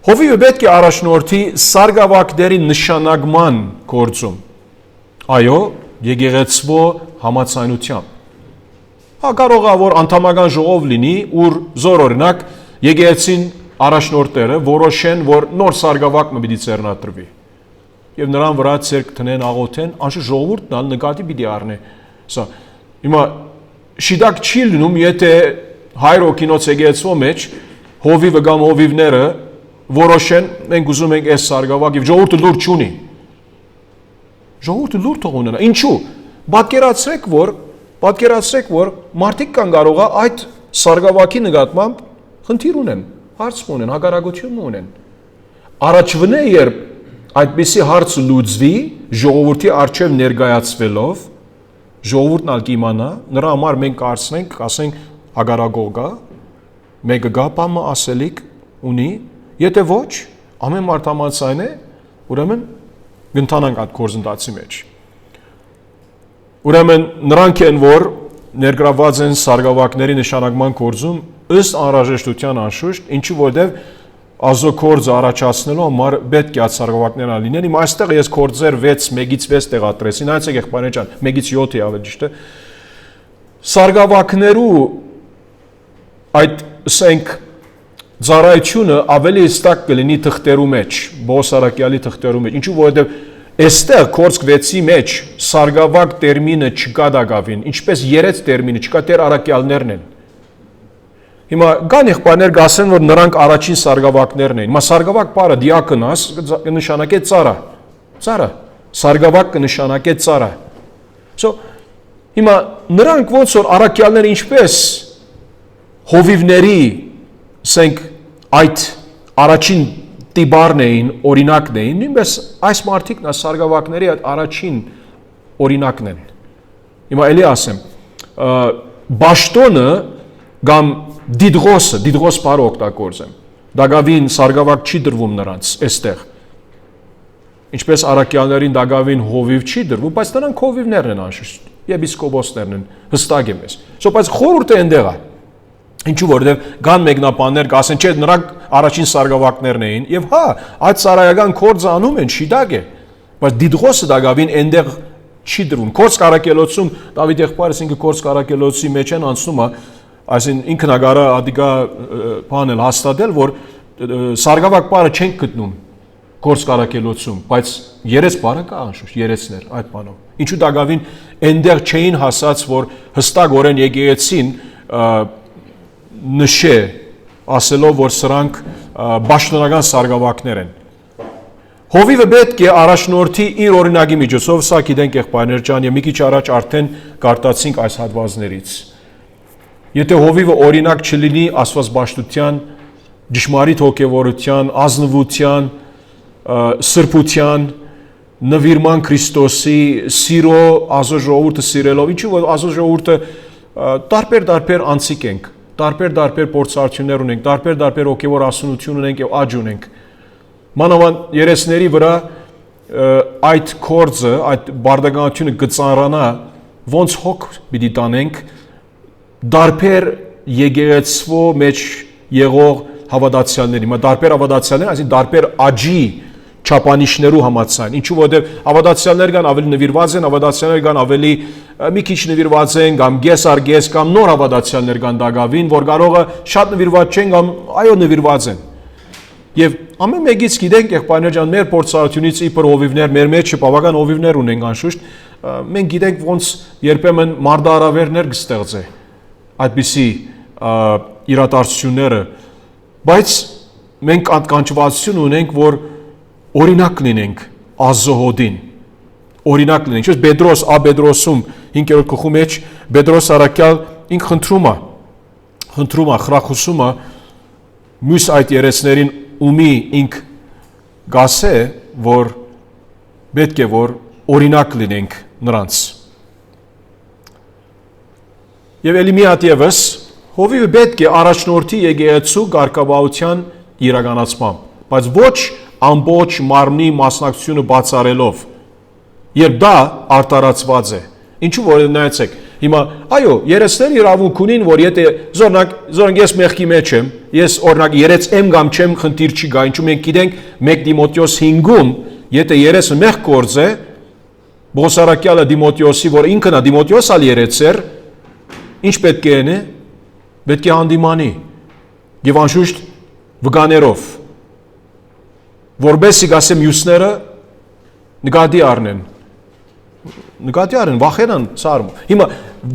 Հովիվը պետք է առաջնորդի սարգսակների նշանակման գործում։ Այո, եկեղեցվո համացայնությամբ։ Հա կարող է որ անդամական ժողով լինի, ուր զորօրինակ եկեղեցին առաջնորդները որոշեն, որ նոր սարգսակ պիտի ծերնատրվի։ Եվ նրան վրա ցերկ տնեն աղոթեն, անշուշտ ժողովուրդն ալ նկատի պիտի առնի։ Սա հիմա շիդակ չի լինում, եթե 100 հոգինոց եկեղեցվո մեջ հովիվը կամ հովիվները որոշեն, մենք ուզում ենք այս սարգսակ եւ ժողովուրդը լուր չունի։ Ժողովուրդը լուր թող ունենա։ Ինչու՞։ Պատկերացրեք, որ մարդիկ կան կարող է այդ սարգսակի նկատմամբ խնդիր ունեն, հարց ունեն, հակարակություն ունեն։ Առաջվնե երբ այդպիսի հարցը լուծվի, ժողովրդի առջև ներկայացվելով, ժողովուրդն ալ կիմանա, նրա համար մենք կարծենք, ասենք հակարակող գա, մեկը գա բամը ասելիք ունի, եթե ոչ, ամեն մարդ համաձայն է, ուրեմն գնտանանք այդ գործընթացի մեջ։ Ուրեմն նրանք են, որ ներգրավված են սարգսակների նշանակման գործում ըստ անհրաժեշտության անշուշտ, ինչու որտեվ ազո գործը առաջացնելու համար պետք է այդ սարգսակներն լինեն։ Հիմա այստեղ ես գործեր 1-ից 6 տեղադրեցի, նայեցեք եղբայրներ ջան, 1-ից 7-ի ավելի ճիշտ է։ Սարգսակներու այդ ասենք ծառայությունը ավելի հստակ կլինի թղթերու մեջ, Բոսարակյալի թղթերու մեջ, ինչու որովհետև այստեղ Կորսկ 6-ի մեջ սարգսակ տերմինը չկա դակավին, ինչպես երեց տերմինը չկա, տեր առաքյալներն են։ Հիմա կան եղբայրներ կասեն, որ նրանք առաջին սարգսակներն են։ Հիմա սարգսակ բառը դիակոնոս կնշանակե ծառա։ Սարգսակ կնշանակե ծառա։ Հիմա նրանք ոնց որ առաքյալները ինչպես հովիվների, ասենք, այդ առաջին տիբարն էին, օրինակն էին, նույնպես այս մարդիկն սարգսակների այդ առաջին օրինակն են։ Հիմա էլի ասեմ, Բաշտոնը կամ Դիդղոս բառը օգտագործեմ։ Դագավին սարգսակ չի դրվում նրանց այստեղ։ Ինչպես առաքյալներին դագավին հովիվ չի դրվում, բայց նրանք հովիվներն են անշուշտ, եպիսկոպոսներն են, հստակ եմ ես։ Բայց խորհուրդը այնտեղ է։ Ինչու որովհետև կան մեկնաբաններ կասեն, չէ, նրանք առաջին սարգսակներն էին, եւ հա, այդ սարայական կորձը անում են, շիտակ է, բայց Դիդղոսը դագավին այնտեղ չի դրվում։ Կորձ կարակելոցում Դավիթ եղբայրս ինքը կորձ կարակելոցի մեջ են անցնում, այսինքն ինքն ագարա ադիգա բանել հաստատել, որ սարգսակ բառը չեն գտնում կորձ կարակելոցում, բայց երես բառը կա անշուշտ, երեսներ այդ բանով։ Ինչու դագավին այնտեղ չէին հասած, որ հստակորեն եկեղեցին նշե, ասելով, որ սրանք բաշտոնական սարգսակներ են։ Հովիվը պետք է առաջնորդի իր օրինակի միջոցով, սա գիտենք եղբայրներ ջան, եւ մի քիչ առաջ արդեն կարտացինք այս հատվածներից։ Եթե հովիվը օրինակ չլինի աստվածաշտության, ճշմարիտ հոգևորության, ազնվության, սրբության, նվիրման Քրիստոսի, սիրո, ազո ժողովուրդը սիրելով, ինչու որ ազո ժողովուրդը տարբեր անցիկ ենք, տարբեր փորձառություններ ունենք, տարբեր հոգևոր ասունություն ունենք եւ աճ ունենք։ Մանավանդ երեսների վրա այդ կորձը, այդ բարդականությունը կծանրանա, ոնց հոգ պիտի տանենք դարբեր եկեղեցվո մեջ եղող հավատացյալների, դարբեր հավատացյալներ, այսինքն դարբեր աճի չափանիշներու համաձայն։ Ինչու որովհետև հավատացյալներ կան ավելի նվիրված են, հավատացյալներ կան ավելի մի քիչ նվիրված են, կամ գես կամ նոր հավատացյալներ կան դագավին, որ կարողը շատ նվիրված չեն կամ այո նվիրված են։ Եվ ամեն մեկից գիտենք եղբայրներ ջան, մեր փորձառությունից իբր հովիվներ, մեր մեջը բավական հովիվներ ունենք անշուշտ, մենք գիտենք ոնց երբեմն մարդարավերներ կստեղծե այդպիսի իրադարձությունները, բայց մենք կանչվածություն ունենք, որ օրինակ լինենք Ազոհոդին, օրինակ լինենք, ինչպես Պետրոս, Աբեդրոսում 5-րդ գլխու մեջ Պետրոս առաքյալ ինք խնդրում է, խրախուսում է մյուս այդ երեցներին ումի ինք գասե, որ պետք է որ օրինակ լինենք նրանց։ Եվ էլի մի հատ ևս, հովիվը պետք է առաջնորդի եկեղեցու ղեկավարության իրականացմամբ, բայց ոչ ամբողջ մարմնի մասնակցությունը բացառելով, երբ դա արտարացված է։ Ինչու որ նայեցեք, հիմա այո, երեցներ իրավունք ունին, որ եթե զորնակ ես մեղքի մեջ եմ, ես օրինակ երեց եմ կամ չեմ խնդիր չի գա, ինչու մենք գիտենք 1 Դիմոթեոս 5-ում, եթե երեսը մեղ գործ է, Բոսարակյալը Դիմոթեոսի, որ ինքն է Դիմոթեոսալ երեցեր, ինչ պետք է անի, պետք է հանդիմանի եւ անշուշտ վկաներով, որբեսի գասեմ մյուսները նկատի առնեն, վախենան սարում։ Հիմա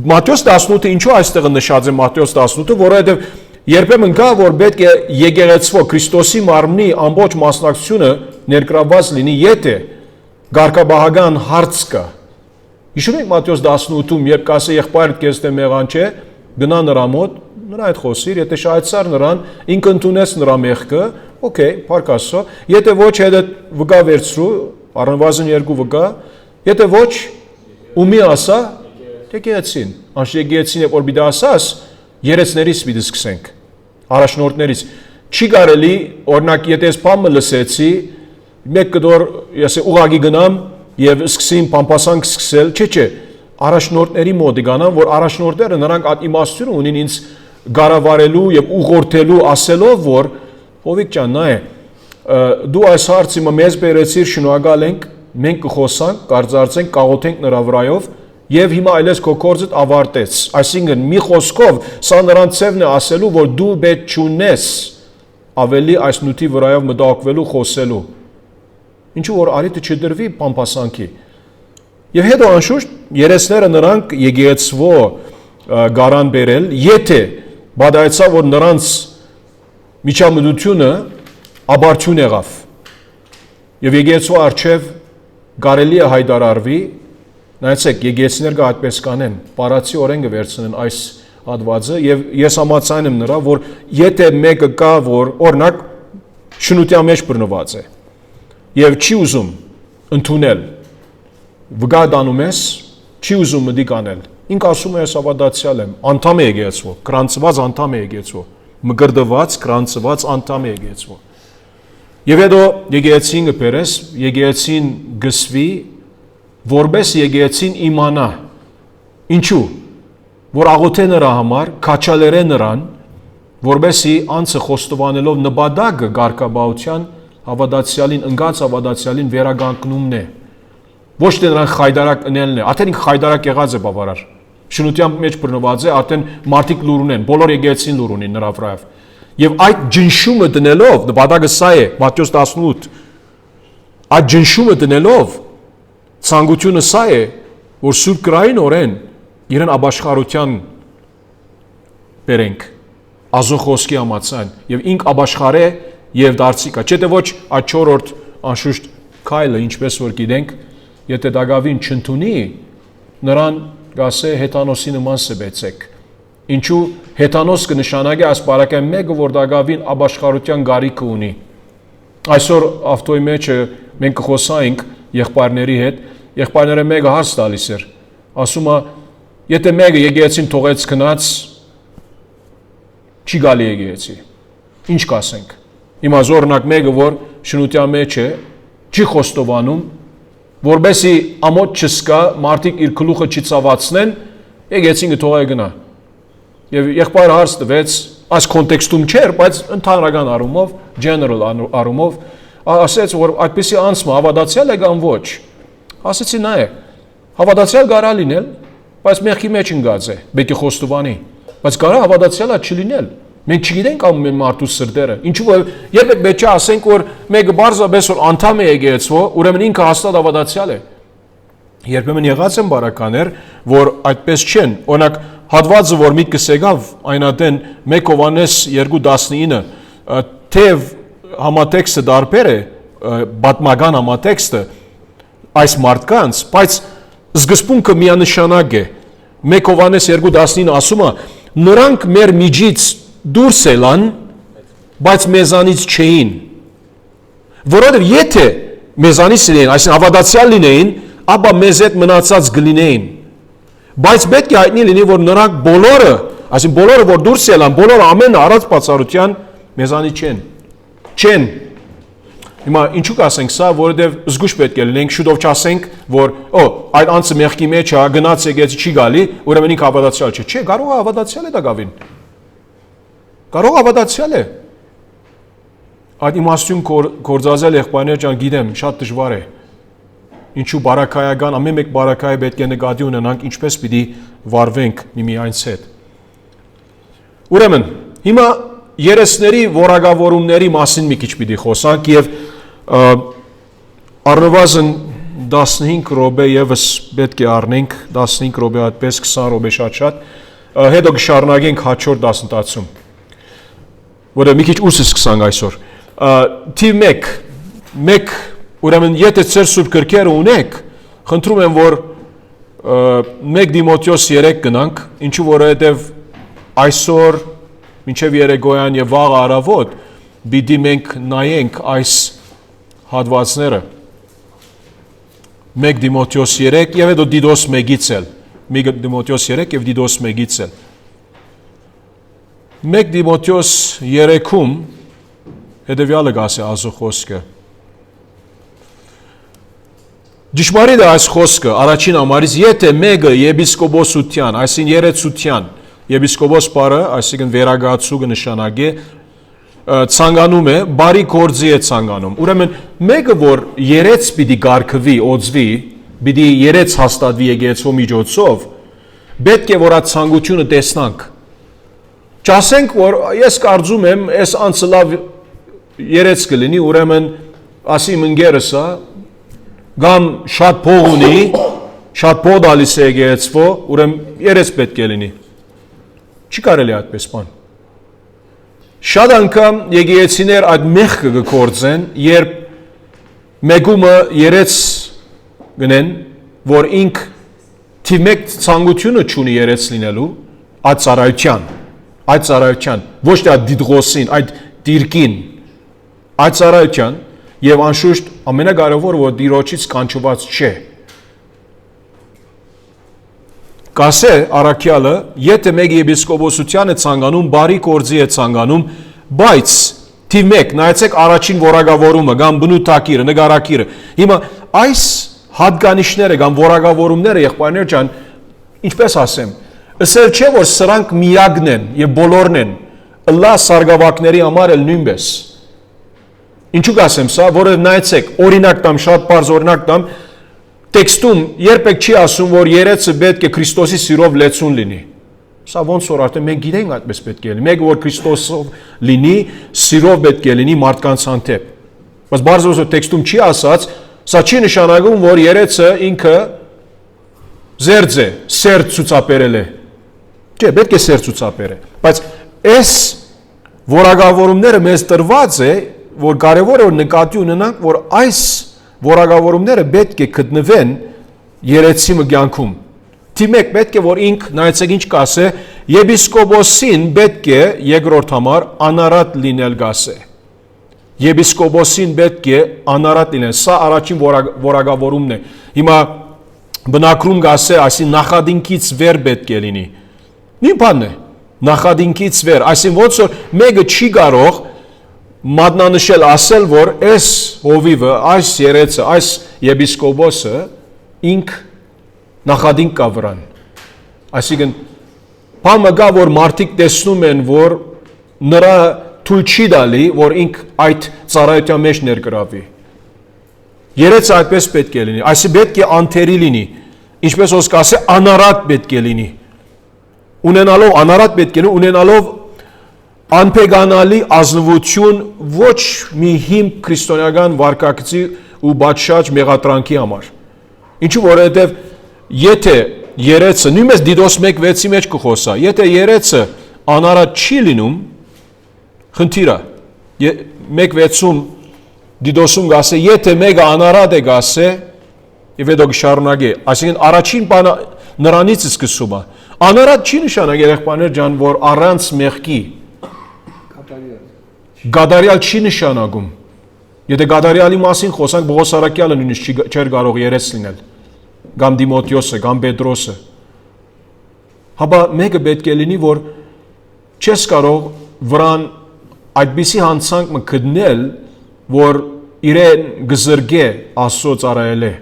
Մատթեոս 18-ը ինչու այստեղ նշած է Մատթեոս 18-ը, որովհետև երբեմն կա, որ պետք է եկեղեցվո Քրիստոսի մարմնի ամբողջ մասնակցությունը ներգրավված լինի, եթե ղարկաբահական հարց կա։ Հիշում եք Մատթեոս 18-ում, երբ կասե եղբայրդ քեզ դեմ եղան չէ, գնա նրա մոտ, նրա հետ խոսիր, եթե շահեցար նրան, ինքը ընդունեց նրա մեղքը, օքեյ, փառք Աստծո, եթե ոչ հետը վկա վերցրու, առնվազն 2 վկա, եթե ոչ ումի ասա, եկեղեցին, անշուշտ եկեղեցին երբ որ պիտի ասաս, երեցներից պիտի սկսենք, առաջնորդներից։ Չի կարելի, օրինակ, եթե ես բամը լսեցի, մեկ կդոր, ես ուղագի գնամ եւ սկսեմ պամպասանք սկսել, չէ, առաջնորդների մոտ գանամ, որ առաջնորդները նրանք այդ իմաստություն ունին ինձ գարավարելու եւ ուղղորդելու, ասելով, որ Հովիկ ջան, նայ, դու այս հարցը մեզ բերեցիր, շնորհակալ ենք, մենք կխոսանք, կարծարծենք, կաղոթենք նրա վրայով եւ հիմա այլես քո կորձդ ավարտեց։ Այսինքն մի խոսքով սա նրան ցևն է ասելու, որ դու պետք չունես ավելի այս նյութի վրայով մտահոգվելու, խոսելու։ Ինչու որ արիտը չդրվի պամպասանքի։ Եվ հետո անշուշտ երեսները նրանք եկեղեցվո գարան բերել, եթե բադայցա որ նրանց միջամտությունը աբարչուն եղավ։ Եվ եկեղեցու արչև կարելի է հայտարարվի, նայեցեք, եկեղեցիներ կա այդպես կանեն, պարացի օրենքը վերցնեն այս հատվածը եւ ես համաձայն եմ նրա, որ եթե մեկը կա, որ օրինակ շնության մեջ բռնված է եւ չի ուզում ընդունել վգադանում ես, չի ուզում մտիկ անել։ Ինք ասում է ես ավադացյալ եմ, անդամ է եկեղեցու, կրանցված անդամ է եկեղեցու, մգրդված, կրանցված անդամ է եկեղեցու։ Եվ հետո եկեղեցին կբերես, եկեղեցին գսվի, որպես եկեղեցին իմանա։ Ինչու՞։ Որ աղոթե նրա համար, քաչալերե նրան, որբեսի անցը խոստովանելով նպատակը ղարկաբաության հավատացյալին, ընկած հավատացյալին վերագանքնումն է։ Ոչ թե նրան խայդարակ ընելն է, արդեն ինքը խայդարակ եղած է բավարար։ Շնության մեջ բռնված է, արդեն մարդիկ լուր ունեն, բոլոր եկեղեցին լուր ունին նրա վրայով։ Եվ այդ ջնշումը դնելով, նպատակը սա է, Մատթեոս 18, այդ ջնշումը դնելով, ցանկությունը սա է, որ Սուրբ Գրային օրեն իրեն աբաշխարության բերենք, Աստծո խոսքի համաձայն, եւ ինք աբաշխար է եւ դարձիկա, չէ՞ թե ոչ այդ 4-րդ անշուշտ քայլը, ինչպես որ գիտենք, եթե դագավին չընդունի, նրան գասե հեթանոսի նման սբեցեք։ Ինչու հեթանոս կնշանակի այս բարակային մեկը, որ դագավին աբաշխարության գարիքը ունի։ Այսօր ավտոյի մեջ մենք կխոսայինք եղբայրների հետ, եղբայրները մեկը հարց տալիս էր, ասում է, եթե մեկը եկեղեցին թողեց գնաց, չի գալի եկեղեցի։ Ինչ կասենք։ Հիմա օրինակ մեկը, որ շնության մեջ է, չի խոստովանում, որբեսի ամոթ չսկա, մարդիկ իր գլուխը չի ցավացնեն, եկեղեցին կթողե գնա։ Եվ եղբայրը հարց տվեց, այս կոնտեքստում չէր, բայց ընդհանրական առումով, general առումով, ասեց, որ այդպիսի անցումը հավատացյալ է կամ ոչ։ Ասեցի նա է, հավատացյալ կարա լինել, բայց մեղքի մեջ ընկած է, պետք է խոստովանի, բայց կարա հավատացյալա չլինել։ Մենք չգիտենք ամեն մարդու սրտերը։ Ինչու որ երբ պետք է ասենք, որ մեկը բարձրապես որ անդամ է եկեղեցու, ուրեմն ինքը հաստատ հավատացյալ է։ Երբեմն եղած են բարականներ, որ այդպես չեն։ Օրինակ հատվածը, որ միտքս եկավ, այնատեն 1 Հովհաննես 2:19, թեև համատեքստը դարբեր է, պատմական համատեքստը այս մարդկանց, բայց սկզբունքը միանշանակ է։ 1 Հովհաննես 2:19 ասում է, նրանք մեր միջից դուրս ելան, բայց մեզանից չէին։ Որովհետև եթե մեզանից լինեին, այսինքն հավատացյալ լինեին, ապա մեզ հետ մնացած կլինեին։ Բայց պետք է հայտնի լինի, որ նրանք բոլորը, այսինքն բոլորը, որ դուրս ելան, բոլորը ամենը առանց բացառության մեզանից չեն։ Հիմա ինչու կասենք սա, որովհետև զգուշ պետք է լինենք, շուտով չասենք, որ այդ անձը մեղքի մեջ է, գնաց եկեղեցի չի գալի, ուրեմն ինքը հավատացյալ չէ։ Չէ, կարող է հավատացյալ է դակավին։ Կարող հավատացյալ է։ Այդ իմաստուն գործազել եղբայրներ ջան գիտեմ, շատ դժվար է։ Ինչու բարակայական, ամեն մեկ բարակայը պետք է նկատի ունենանք, ինչպես պիտի վարվենք միմյանց հետ։ Ուրեմն, հիմա երեսների որակավորումների մասին մի քիչ պիտի խոսանք եւ առնվազն 15 րոպե եւս պետք է առնենք, 15 րոպե այդպես 20 րոպե շատ, հետո կշարունակենք հաջորդ դասընթացում։ Որը մի քիչ ուշ սկսանք այսօր։ Թիվ 1 ուրեմն եթե ծեր սուրբ գրքերը ունեք, խնդրում եմ, որ 1 Դիմոթեոս 3 գնանք, ինչու որովհետև այսօր մինչև երեկոյան եւ վաղ առավոտ պիտի մենք նայենք այս հատվածները 1 Դիմոթեոս 3 եւ հետո Դիդոս 1-ից էլ 1 Դիմոթեոս 3 եւ Դիդոս 1-ից էլ 1 Դիմոթեոս 3-ում հետեւյալը գասե Աստծո խոսքը Ճշմարիտ է այս խոսքը առաջին համարից եթե մեկը եպիսկոպոսության, այսինքն երեցության եպիսկոպոս բառը, այսինքն վերագացու կնշանակի ցանկանում է, բարի գործի է ցանկանում։ Ուրեմն մեկը որ երեց պիտի գարկվի, օծվի, պիտի երեց հաստատվի եկեղեցու միջոցով, պետք է որ այդ ցանկությունը տեսնանք։ Չասենք որ ես կարծում եմ, այս անձը լավ երեց կլինի, ուրեմն ասի մնգերս է Գամ շատ փող ունի, շատ փող դալիս է եկեղեցու, ուրեմն երես պետք է լինի։ Չի կարելի այդպես բան։ Շատ անգամ եկեղեցիներ այդ մեղքը կգործեն, երբ մեկումը երես գնեն, որ ինք թիվ մեկ ցանկությունը չունի երես լինելու, այդ ծառայության, ոչ թե այդ դիդղոսին, այդ դիրքին, այդ ծառայության, եւ անշուշտ ամենակարևորը որ Տիրոջից կանչված չէ։ Կասե առաքյալը, եթե մեկ եպիսկոպոսության է ցանկանում, բարի գործի է ցանկանում, բայց թիվ 1, նայեցեք առաջին որակավորումը, կամ բնութագիրը, նկարագիրը։ Հիմա այս հատկանիշները կամ որակավորումները, եղբայրներ ջան, ինչպես ասեմ, ըսել չէ որ սրանք միակն են եւ բոլորն են, ըլլա սարգսակների համար էլ նույնպես։ Ինչու կասեմ սա, որը նայեցեք, օրինակ տամ, շատ բարձ օրինակ տամ, տեքստում երբեք չի ասում, որ երեցը պետք է Քրիստոսի սիրով լեցուն լինի։ Սա ոնց որ արդեն մենք գիտենք այդպես պետք է լինի։ Մեկ որ Քրիստոսով լինի, սիրով պետք է լինի մարդկանց հանդեպ։ Բայց բարձրացու տեքստում չի ասած, սա չի նշանակում, որ երեցը ինքը զերծ է, սեր ցուցաբերել է։ Չէ, պետք է սեր ցուցաբերե։ Բայց այս որակավորումները մեզ տրված է, որ կարևոր է որ նկատի ունենանք, որ այս որակավորումները պետք է գտնվեն երեցի մկյանքում։ Թիմեք պետք է որ ինք նայեցեք ինչ կասե, եպիսկոպոսին պետք է երկրորդ համար անարատ լինել գասե։ Եպիսկոպոսին պետք է անարատ լինել, սա առաջին որակավորումն է։ Հիմա բնակրում գասե, այսին նախադինքից վեր պետք է լինի։ Նույն բանն է, նախադինքից վեր, այսին ոնց որ մեկը չի կարող մատնանշել ասել, որ այս հովիվը, այս երեցը, այս եպիսկոպոսը ինք նախադինք կա վրան։ Այսինքն, բանը կա, որ մարդիկ տեսնում են, որ նրա թույլ չի դալի, որ ինք այդ ծառայության մեջ ներգրավի։ Երեցը այդպես պետք է լինի, այսի պետք է անթերի լինի, ինչպես ոնց կասե, անարատ պետք է լինի։ Ունենալով անարատ պետք է լինի, ունենալով անպեգանալի ազնվություն ոչ մի հիմք քրիստոնեական վարքագծի ու բացշաճ մեղադրանքի համար։ Ինչու որովհետև եթե երեցը, նույնպես Դիդոս 1:6-ի մեջ կխոսա, եթե երեցը անարատ չի լինում, խնդիրը 1:6-ում Դիդոսում գասե, եթե մեկը անարատ է գասե, եւ հետո կշարունակի, այսինքն առաջին բանը նրանից է սկսում է։ Անարատ չի նշանակի երեխաներ ջան, որ առանց մեղքի գադարյալ չի նշանակում։ Եթե գադարյալի մասին խոսանք, Պողոս առաքյալը նույնիսկ չէր կարող երես լինել, կամ Դիմոթեոսը, կամ Պետրոսը։ Հապա մեկը պետք է լինի, որ չես կարող վրան այդպիսի հանցանք մը գտնել, որ իրեն գզրգե Աստծո ծառայել է։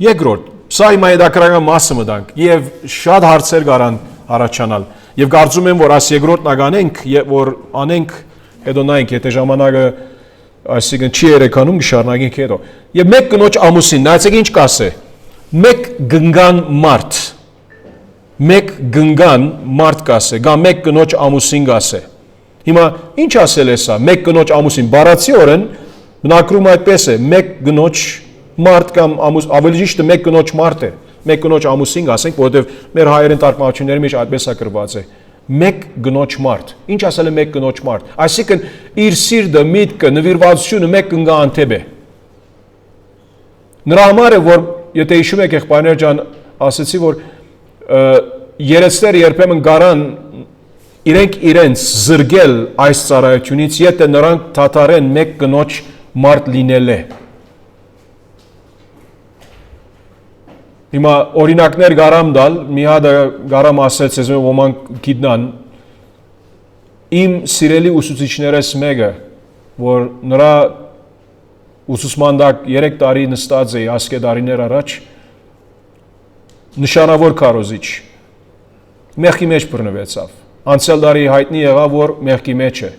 Երկրորդ, սա իմ հետաքրքրական մասը մտանք, եւ շատ հարցեր կարան առաջանալ։ Եվ կարծում եմ, որ այս երկրորդն ականենք, որ անենք, հետո նայենք, եթե ժամանակը այսինքն չի երեքանում, կշարունակենք հետո։ Եվ մեկ կնոջ ամուսին, նայեցեք ինչ կասե։ Մեկ գնգան մարդ կասե, կամ մեկ կնոջ ամուսին կասե։ Հիմա ինչ ասել է սա, մեկ կնոջ ամուսին, բառացիորեն բնակրում այդպես է, մեկ կնոջ մարդ կամ ավելի ճիշտը մեկ կնոջ մարդ է։ Մեկ կնոջ ամուսին ասենք, որովհետև մեր հայերեն տարգմացությունների մեջ այդպես է գրված է։ Մեկ կնոջ մարդ։ Ինչ ասել է մեկ կնոջ մարդ։ Այսինքն իր սիրտը, միտքը, նվիրվածությունը մեկ կնգա անթեփ է։ Նրա համար է, որ եթե հիշում եք եղբայրներ ջան, ասեցի, որ երեցները երբեմն գարան իրենց զրգել այս ծառայությունից, եթե նրանք թաթարեն մեկ կնոջ մարդ լինել է։ Հիմա օրինակներ գարամ դալ, մի հատ գարամ ասեց, ես ոմանք գիտնան, իմ սիրելի ուսուցիչներս մեկը, որ նրա ուսուցման դակ 3 տարի նստած է ասկե տարիներ առաջ, նշանավոր քարոզիչ, մեղքի մեջ բռնվեցավ, անցյալ տարի հայտնի եղավ, որ մեղքի մեջ է։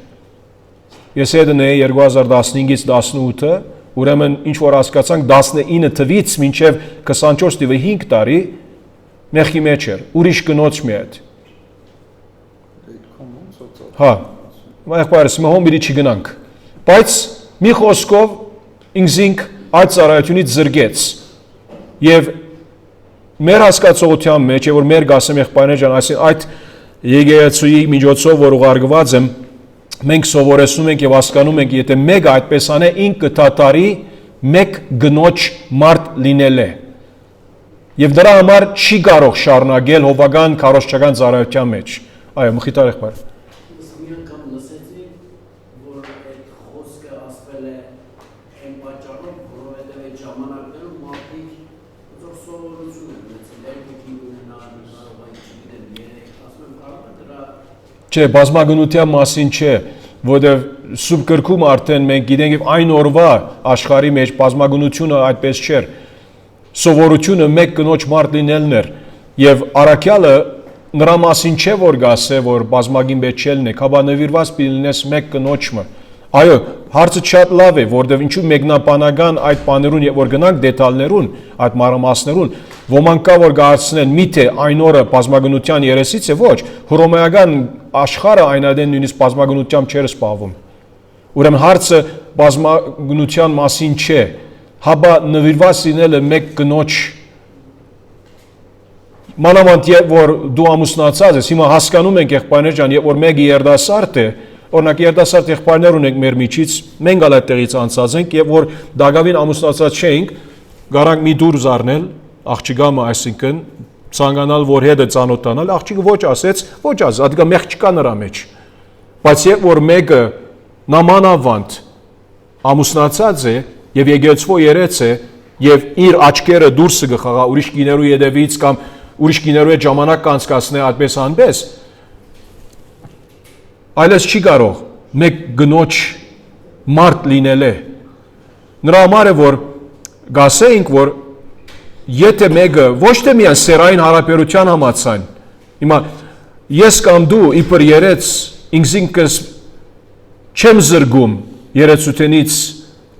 Ես հետն էի 2015-ից 18-ը, ուրեմն ինչ որ հասկացանք 19 թվից մինչև 24 թվը 5 տարի մեղքի մեջ էր, ուրիշ կնոջ մի հետ։ Հա, եղբայրս, հիմա հոմ պիտի չգնանք, բայց մի խոսքով ինքզինք այդ ծառայությունից զրկեց եւ մեր հասկացողության մեջ է որ մեր գասեմ եղբայրներ ջան, այսին այդ եկեղեցուի միջոցով որ ուղարկված եմ մենք սովորեցնում ենք եւ հասկանում ենք, եթե մեկը այդպես անե ինքը կթաթարի մեկ գնոջ մարդ լինել է։ Եվ դրա համար չի կարող շարունակել հովական քարոզչական ծառայության մեջ։ Այո, Մխիթար եղբայր։ Մի անգամ լսեցի, որ այդ խոսքը ասվել է այն պատճառով, որովհետև այդ ժամանակներում մարդիկ ոնց սովորություն են ունեցել, երկու ունենալ, կարող այն չգիտեմ, երեք, ասում եմ, կարող է դրա Չէ, բազմագնության մասին չէ, որովհետև Սուրբ գրքում արդեն մենք գիտենք եւ այն օրվա աշխարհի մեջ բազմագնությունը այդպես չէր։ Սովորությունը մեկ կնոջ մարդ լինելն էր եւ առաքյալը նրա մասին չէ որ գասե որ բազմագին բեչելն է, քաբա նվիրված պիտի լինես մեկ կնոջը։ Այո, հարցը շատ լավ է, որովհետև ինչու մեկնաբանական այդ բաներուն եւ որ գնանք դետալներուն, այդ մանրամասներուն, ոմանք կա որ գարցնեն միթե այն օրը բազմագնության երեսից է ոչ, հռոմեական աշխարհը այնադեն նույնիսկ բազմագնությամբ չէր սպառվում։ Ուրեմն հարցը բազմագնության մասին չէ, հաբա նվիրված լինելը մեկ կնոջ մանավանդ որ դու ամուսնացած ես, հիմա հասկանում ենք եղբայրներ ջան, երբ որ մեկը երդասարդ է, օրինակ երդասարդ եղբայրներ ունենք մեր միջից, մենք ալ այդտեղից անցած ենք եւ որ դակավին ամուսնացած չէինք, գարանք մի դուր զառնել, աղջիկամը այսինքն ցանկանալ որ հետը ծանոթանալ, աղջիկը ոչ ասեց, ոչ աս, ադիկա մեղ չկա նրա մեջ։ Բայց երբ որ մեկը նամանավանդ ամուսնացած է եւ եկեղեցու երեց է եւ իր աչքերը դուրս կխաղա ուրիշ կիներու յետևից կամ ուրիշ կիներու հետ ժամանակ կանցկացնե այդպես անպես այլես չի կարող մեկ գնոջ մարդ լինել է նրա համար է որ գասեինք որ եթե մեկը ոչ թե միայն սերային հարաբերության համացան հիմա ես կամ դու իբր երեց ինքս չեմ զրգում երեցութենից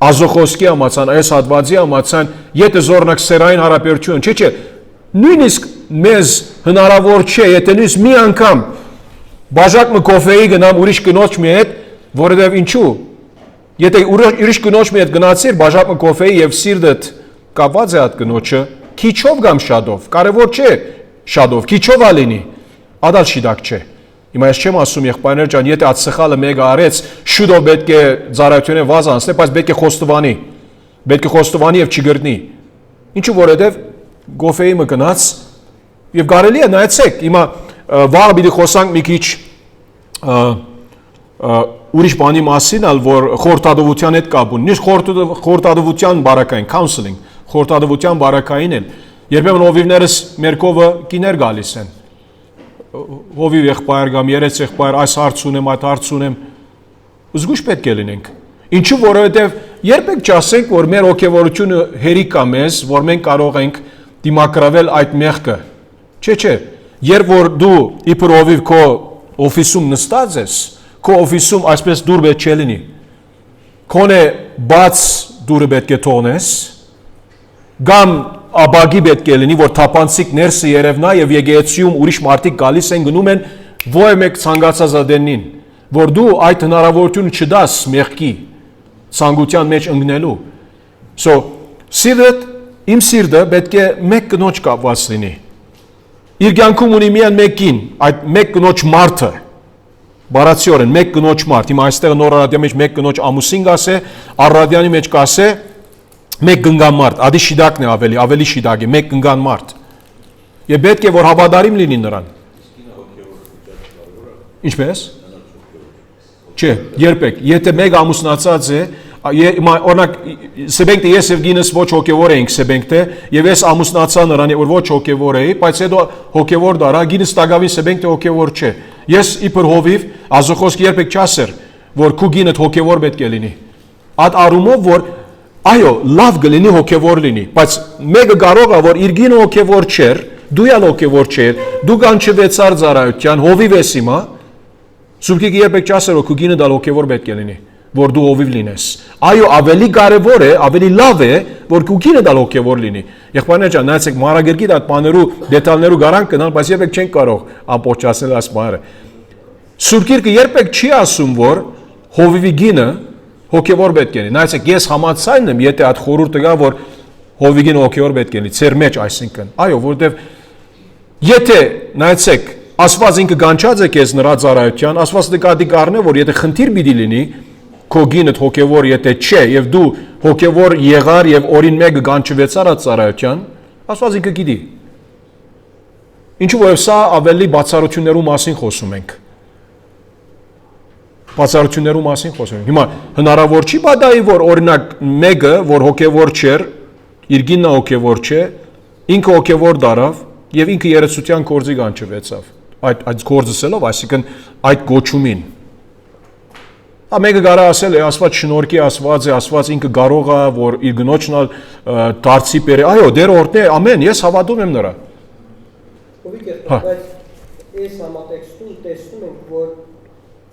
ազոխոսկի համացան, այս հատվածի համացան, եթե զորնակ սերային հարաբերություն, չէ, նույնիսկ մեզ հնարավոր չէ, եթե նույնիսկ մի անգամ բաժակ մը կոֆեի գնամ ուրիշ կնոջ մի հետ, որովհետև ինչու, եթե ուրիշ կնոջ մի հետ գնացիր բաժակ մը կոֆեի եւ սիրտդ կապված է այդ կնոջը, քիչով կամ շատով, կարևոր չէ շատով, քիչով ալինի, ադալ շիդակ չէ։ Հիմա ես չեմ ասում եղբայրներ ջան, եթե այդ սխալը մեկը արեց, շուտով պետք է ծառայությունն վազ անցնի, բայց պետք է խոստովանի եւ չգրտնի։ Ինչու որովհետեւ գոֆեի մը գնաց եւ կարելի է նայեցեք, հիմա վաղը պիտի խոսանք մի քիչ ուրիշ բանի մասին, որ խորհրդատվության հետ կապ ունի։ Նույնիսկ խորհրդատվության բարակային, counseling, խորհրդատվության բարակային են։ Երբեմն հովիվներս մեր կողը կիներ գալիս են։ Հովիվ եղբայր կամ երեց եղբայր այս հարց ունեմ, այդ հարց ունեմ, զգուշ պետք է լինենք։ Ինչու որովհետև երբեք չասենք, որ մեր հոգևորությունը հերիք է մեզ, որ մենք կարող ենք դիմակրավել այդ մեղքը։ Չէ, երբ որ դու իբր հովիվ քո օֆիսում նստած ես, քո օֆիսում այսպես դուր պետք չէ լինի։ Քոնե բաց դուրը պետք է թողնես, կամ աբագի պետք է լինի, որ թափանցիկ ներսը երևնա եւ եկեղեցիում ուրիշ մարդիկ գալիս են գնում են ո՞ե մեկ ցանկացած ադենին, որ դու այդ հնարավորությունը չդաս մեղքի ցանկության մեջ ընկնելու։ So սիրտ իմ սիրտը պետք է մեկ կնոջ կապված լինի։ Իր կյանքում ունի միայն մեկին, այդ մեկ կնոջ մարդը։ Բարացիորեն մեկ կնոջ մարդ։ Հիմա այստեղ նոր ռադիոյի մեջ մեկ կնոջ ամուսին գասե, առ-ռադիանի մեջ գասե մեկ գնգան մարդ, ադի շիդակն է ավելի շիդակ է, մեկ գնգան մարդ։ Եվ պետք է որ հավատարիմ լինի նրան։ Ինչպես։ Չէ, երբեք, եթե մեկ ամուսնացած է, օրինակ սեբենքտե ես եւ գինս ոչ հոգեվոր էինք սեբենքտե եւ ես ամուսնացա նրան որ ոչ հոգեվոր էի, բայց հետո հոգեվոր դարա գինս տագավին սեբենքտե հոգեվոր չէ։ Ես իբր հովիվ ազոխոսք երբեք չասեր, որ քու գինդ հոգեվոր պետք է լինի։ Այդ առումով որ այո, լավ կլինի հոգևոր լինի, բայց մեկը կարող է որ իր գինը հոգևոր չէր, դու ալ հոգևոր չէր, դու կանչվեցար ծառայության, հովիվ ես հիմա, Սուրբիկը երբեք չասեր որ քու գինը դալ հոգևոր պետք է լինի, որ դու հովիվ լինես։ Այո, ավելի կարևոր է, ավելի լավ է, որ քու գինը դալ հոգևոր լինի։ Եղբայրներ ջան, նայեցեք մանրագիրքիդ այդ բաներու դետալներու գարանք կնալ, բայց երբեք չեն կարող ամբողջացնել այս բանը։ Սուրբիկը երբեք չի ասում որ հովիվի գինը հոգևոր պետք է լինի։ Նայեցեք, ես համաձայն եմ, եթե այդ խորհուրդը գա, որ հովիգին հոգևոր պետք է լինի, ծեր մեջ այսինքն։ Այո, որովհետև եթե նայեցեք, Աստված ինքը կանչած է քեզ նրա ծառայության, Աստված դեկադի կառնե, որ եթե խնդիր պիտի լինի, քո գինդ հոգևոր եթե չէ, եւ դու հոգևոր եղար եւ օրին մեկը կանչվեցար այդ ծառայության, Աստված ինքը գիտի։ Ինչու որ սա ավելի բացառություններու մասին խոսում ենք։ Բացառություններու մասին խոսում ենք։ Հիմա հնարավոր չի բադայի որ օրինակ մեկը որ հոգևոր չէր, իր գինը հոգևոր չէ, ինքը հոգևոր դարավ եւ ինքը երեցության կորձի կանչվեցավ։ Այդ կորձսելով, այսինքն այդ գոչումին։ Մեկը կարա ասել է Աստված շնորհքի Աստված է, Աստված ինքը կարող է որ իր գնոջն դարձի բերե։ Այո, դեր օրհնե, ամեն, ես հավատում եմ նրա։ Բայց այս համատեքստում տեսնում ենք, որ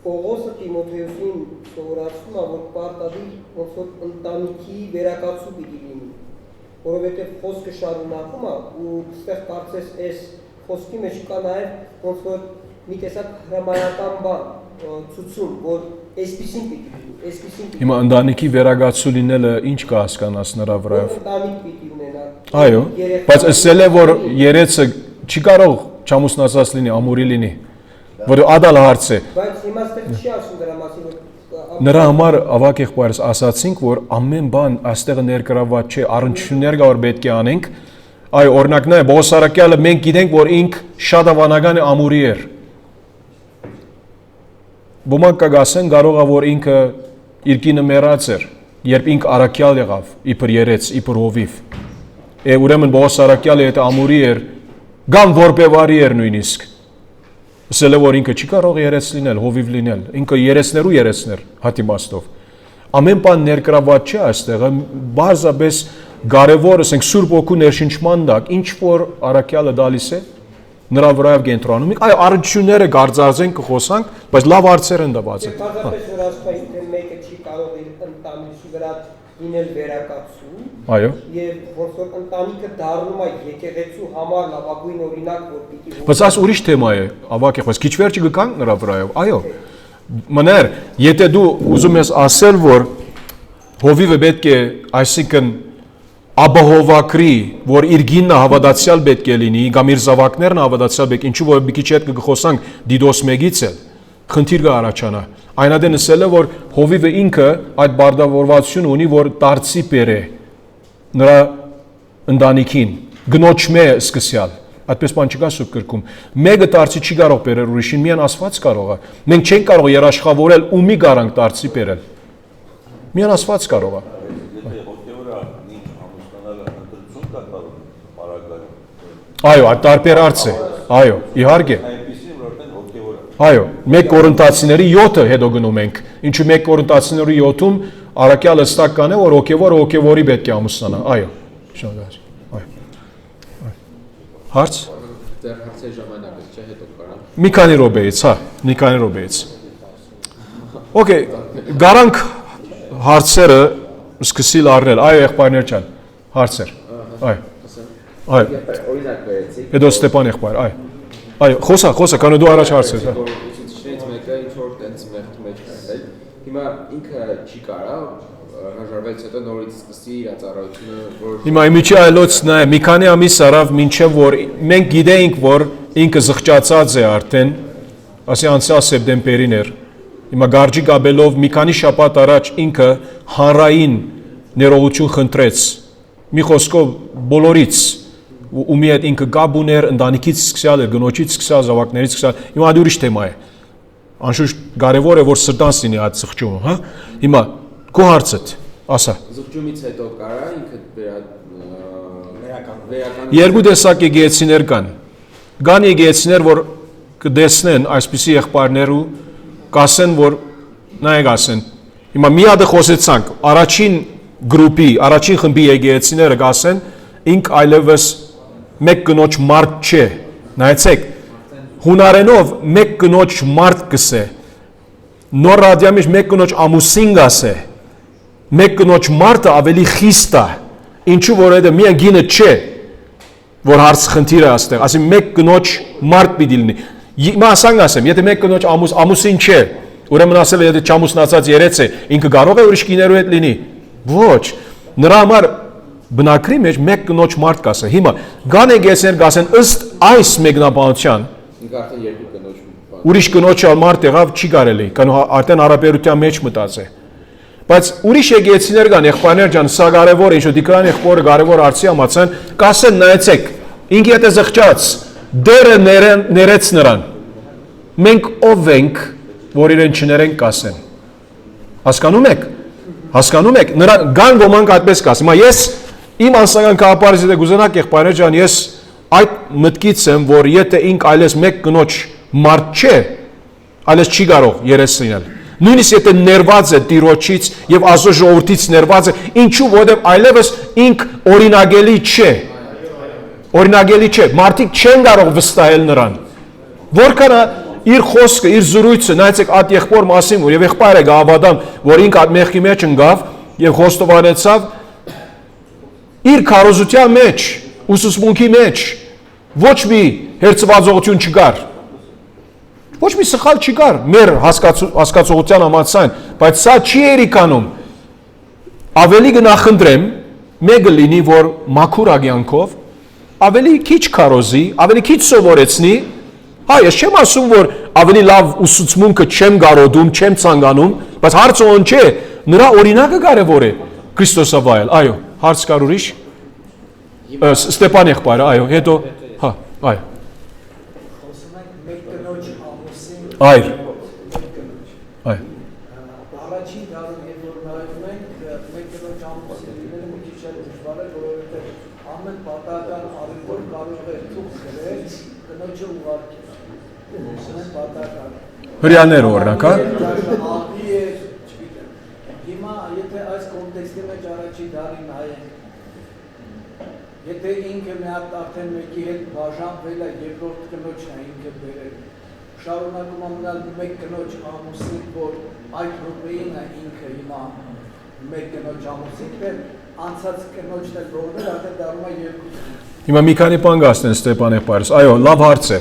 Պողոսը Տիմոթեոսին սովորացնում է, որ պարտադիր ոնց որ ընտանիքի վերակացու պիտի լինի, որովհետև խոսքը շարունակում է ու այստեղ կարծես այս խոսքի մեջ կա նաև ոնց որ մի տեսակ հրամանական բան ցույցում, որ այսպեսին պիտի լինի, այսպեսին պիտի։ Հիմա ընտանիքի վերակացու լինելը ինչ կհասկանաս նրա վրայով։ Ընտանիք պիտի ունենա։ Այո, բայց ասել է որ երեցը չի կարող չամուսնացած լինի, ամուրի լինի, որ ադալ հարց է։ Բայց հիմա այստեղ չի ասում դրա մասին, որ նրա համար ավակ եղբայրս ասացինք, որ ամեն բան այստեղ ներգրավված չէ, առնչություններ կա որ պետք է անենք։ Այո, օրինակն է Պողոս Սարակյալը մենք գիտենք, որ ինք շատ ավանական է ամուրի էր։ Ոմանք կգասեն կարող է որ ինքը իր կինը մեռած էր, երբ ինք առաքյալ եղավ, իբր երեց, իբր հովիվ։ Ուրեմն Պողոս Սարակյալը եթե ամուրի էր, գամ որբևարի էր նույնիսկ։ Ասել է որ ինքը չի կարող երես լինել, հովիվ լինել, ինքը երեսներու երեսներ հատիմաստով։ Ամեն բան ներգրաված չէ այստեղ, բարձրապես կարևոր ասենք Սուրբ Օգու ներշնչման տակ, ինչ որ առաքյալը դալիս է, նրա վրայով կենտրոնում ենք, այո, առնչությունները գարձածենք կխոսանք, բայց լավ հարցեր են տված է։ Պարզապես որ ասում թե մեկը չի կարող իր ընտանիքի վրա լինել վերակացու։ Այո։ Եվ ոնց որ ընտանիքը դառնում է եկեղեցու համար լավագույն օրինակ, որ պիտի։ Բայց այս ուրիշ թեմա է, ավակ եղբայր, քիչ վերջը գկանք նրա վրայով։ Այո։ Մներ, եթե դու ուզում ես ասել, որ հովիվը պետք է, այսինքն ապահովակրի, որ իր գինը հավատացյալ պետք է լինի, կամ իր զավակներն հավատացյալ պետք, ինչու որ մի քիչ հետ կխոսանք Դիդոս մեգից էլ, խնդիր կա առաջանա։ Այնադեն ասել է, որ հովիվը ինքը այդ բարդավորվածություն ունի, որ դարձի բերե նրա ընտանիքին, գնոջմե սկսյալ, այդպես բան չկա Սուրբ գրքում։ Մեկը դարձի չի կարող բերել ուրիշին, միայն Աստված կարող է։ Մենք չենք կարող երաշխավորել ումի գարանք դարձի բերել։ Միայն Աստված կարող է։ Այո, այդ տարբեր հարց է։ Այո, իհարկե։ Այո, 1 Կորինթացիների 7-ը հետո գնում ենք։ Ինչու 1 Կորինթացիների 7-ում առաքյալը հստակ կանե, որ հոգևորի պետք է ամուսնանա։ Այո։ Շնորհակալ։ Այո։ Հարց։ Դեռ հարցի ժամանակը չէ, հետո կարամ։ Մի քանի րոպեից, հա, մի քանի րոպեից։ Okay, գարանք հարցերը սկսիլ առնել։ Այո, եղբայրներ ջան, հարցեր։ Այո։ Այո։ Օրինակ վերեցիք։ Հետո Ստեփան եղբայր, այո։ Այո, խոսա, կանո դու առաջ հարցեր, հա։ Ուսուցիչներից մեկը ինչ որ տենց մեղքի մեջ կայել։ Հիմա ինքը չի կարա հրաժարվելուց հետո նորից սկսի իր ծառայությունը, որ Հիմա իմիջի այլոցն է, մի քանի ամիս արավ մինչև որ մենք գիտեինք, որ ինքը զղջացած է արդեն, ասի անցյալ սեպտեմբերին էր։ Հիմա գարջի գաբելով մի քանի շաբաթ առաջ ինքը հանրային ներողություն խնդրեց։ Մի խոսքով բոլորից ու մի հետ ինքը գաբ ուներ, ընտանիքից սկսյալ էր, գնոջից սկսյալ, զավակներից սկսյալ։ Հիմա դա ուրիշ թեմա է։ Անշուշտ կարևոր է որ սրտանց լինի այդ զղջումը, հա։ Հիմա քո հարցդ, ասա։ զղջումից հետո կարա ինքը վերական Երկու տեսակ եկեղեցիներ կան։ Կան եկեղեցիներ, որ կտեսնեն այսպիսի եղբայրներու, կասեն, որ նայեք ասեն։ Հիմա մի հատ խոսեցանք, առաջին գրուպի, առաջին խմբի եկեղեցիները կասեն, ինք այլևս մեկ կնոջ մարդ չէ։ Նայեցեք, հունարենով մեկ կնոջ մարդ կսե։ Նոր ռադիամիջ մեկ կնոջ ամուսին գասե։ Մեկ կնոջ մարդը ավելի խիստ է։ Ինչու որ դա միայն գինը չէ, որ հարց խնդիրը աստեղ, ասի մեկ կնոջ մարդ պիտի լինի։ Հիմա ասենք ասեմ, եթե մեկ կնոջ ամուսին չէ, ուրեմն ասել եթե չամուսնացած երեց է, ինքը կարող է ուրիշ կիներու հետ լինի։ Ոչ, նրա համար բնակրի մեջ մեկ կնոջ մարդ կասը։ Հիմա գան եկեսներ կասեն ըստ այս մեկնաբանության ինքը արդեն երկու կնոջ ուրիշ կնոջ մարդ եղավ չի կարելի, կան արդեն հարաբերության մեջ մտած է։ բայց ուրիշ եկեղեցիներ կան, եղբայրներ ջան, սա կարևոր է, ինչ որ դիկրան եղբորը կարևոր արծի համացան, կասեն նայեցեք, ինքը եթե զղջաց, դերը ներեց նրան։ Մենք ով ենք, որ իրեն չներենք կասեն։ Հասկանում եք։ Հասկանում եք, նրան կան ոմանք այդպես կասեն։ Հիմա ես իմ անձնական գաղափարից եթե կուզենաք եղբայրներ ջան, ես այդ մտքից եմ, որ եթե ինք այլես մեկ կնոջ մարդ չէ, այլես չի կարող երես լինել։ Նույնիսկ եթե ներված է Տիրոջից եւ Աստծո ժողովրդից ներված է, ինչու որովհետեւ այլևս ինք օրինագելի չէ։ Օրինագելի չէ, մարդիկ չեն կարող վստահել նրան։ Որքան իր խոսքը, իր զրույցը, նայեցեք այդ եղբոր մասին, որ եւ եղբայրը գավադամ, որ ինք այդ մեղքի մեջ ընկավ եւ խոստովանեցավ իր քարոզության մեջ, ուսուցմունքի մեջ ոչ մի հերցվածողություն չկար։ Ոչ մի սխալ չկար մեր հասկացողության համաձայն, բայց սա չի երիկանում։ Ավելի կնախնդրեմ, մեկը լինի, որ մաքուր ագյանքով, ավելի քիչ քարոզի, ավելի քիչ սովորեցնի։ Հա, ես չեմ ասում, որ ավելի լավ ուսուցմունքը չեմ գարոդում, չեմ ցանկանում, բայց հարցը ո՞ն չէ, նրա օրինակը կարևոր է Քրիստոսավայել։ Այո, հարց կար ուրիշ։ Ստեփան եղբայրը, այո, հետո, հա, այո։ Խոսում ենք մեկ կնոջ ամուսին։ Այո։ Այո։ Առաջին դարում երբ որ նայում ենք մեկ կնոջ ամուսին լինելը մի քիչ էլ դժվար է, որովհետև ամեն պատահական արժեքով կարող է թուղթ գրել կնոջը ուղարկել։ Ուսումն պատահական։ Հրյաները օրինակ, հա։ Աղբի է, չգիտեմ։ Հիմա եթե այս կոնտեքստի մեջ առաջին դարին նայենք, եթե ինքը մի հատ արդեն մեկի հետ բաժանվել է, երկրորդ կնոջն է ինքը բերել։ Շարունակում ամենալ մեկ կնոջ ամուսին, որ այդ րոպեին է ինքը հիմա մեկ կնոջ ամուսին, դեռ անցած կնոջն է որներ, արդեն դառնում է երկու։ Հիմա մի քանի բան կասեն Ստեփան եղբայրս։ Այո, լավ հարց է։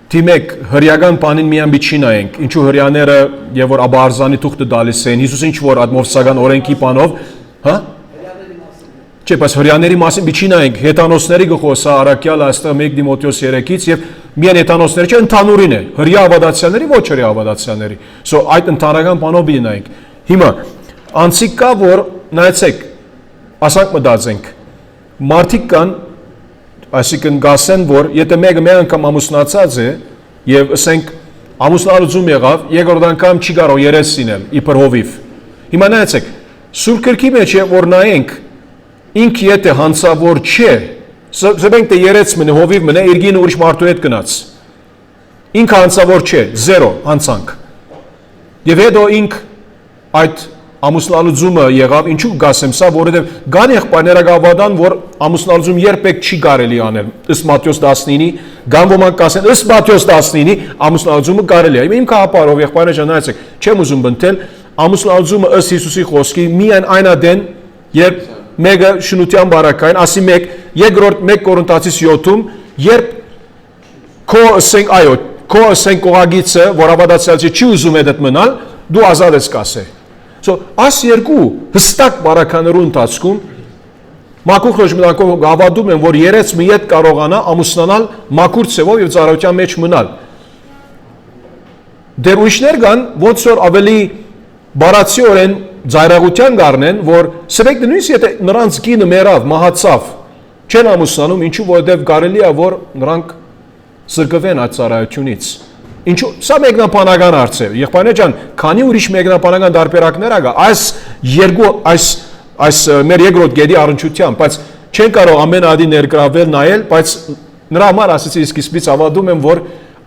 Թիմեք հրյական բանին միամի չի նայենք, ինչու հրյաները եւ որ աբարզանի թուղթը դալիս են, Հիսուս ինչ որ ադմովսական օրենքի բանով, հա? Չէ, բայց հրյաների մասին մի չի նայենք, հետանոսների գխոսա Արաքյալը այստեղ 1 Դիմոթեոս 3-ից եւ միայն հետանոսները չէ, ընդհանուրին է, հրյա ավադացիաների, ոչ հրյա ավադացիաների։ So այդ ընդհանրական բանով մի նայենք։ Հիմա անցիկ կա, որ նայեցեք, ասանք մտածենք, մարդիկ կան, այսինքն գասեն, որ եթե մեկը մի անգամ ամուսնացած է եւ ասենք ամուսնալուծում եղավ, երկրորդ անգամ չի կարող երես լինել իբր հովիվ։ Հիմա նայեցեք, Սուրբ Գրքի մեջ է որ նայենք, ինք եթե հանցավոր չէ, սպենք թե երես մնե, հովիվ մնե, իրգին ուրիշ մարդու հետ գնաց։ Ինքը հանցավոր չէ, 0 հանցանք։ Եվ հետո ինք այդ ամուսնալուծումը եղավ, ինչու գասեմ սա, որովհետև կան եղբայրներ գավադան, որ ամուսնալուծում երբեք չի կարելի անել, ըստ Մատթեոս 19-ի, կան ոմանք կասեն, ըստ Մատթեոս 19-ի ամուսնալուծումը կարելի է։ Իմ գաղափարով եղբայրներ նայեցեք, չեմ ուզում բնթել, ամուսնալուծումը ըստ Հիսուսի խոսքի միայն այն ադեն, երբ մեկը շնության բարակային, ասի մեկ, երկրորդ 1 Կորինթացիս 7-ում, երբ քո ասենք, այո, քո ասենք կողագիցը, որ ավադացյալ չի ուզում այդ մնալ, դու ազատ ես կասե։ So, այս երկու հստակ բարականերու ընթացքում մաքուր խորհրդանքով գավադում են, որ երես մի հետ կարողանա ամուսնանալ մաքուր ցևով եւ ծառայության մեջ մնալ։ Դեռ ուրիշներ կան, ոնց որ ավելի բարացիորեն ծայրագության գարնեն, որ սրեք նույնիսկ եթե նրանց կինը մեռավ, մահացավ, չեն ամուսնանում, ինչու որովհետեւ կարելի է որ նրանք զրկվեն այդ ծառայությունից։ Ինչու սա մեկնաբանական հարց է։ Եղբայրներ ջան, քանի ուրիշ մեկնաբանական դարբերակներ ա, այս մեր երկրորդ գեդի առնչությամբ, բայց չեն կարող ամեն ադի ներգրավել նայել, բայց նրա համար ասեցի սկիզբից ավադում եմ, որ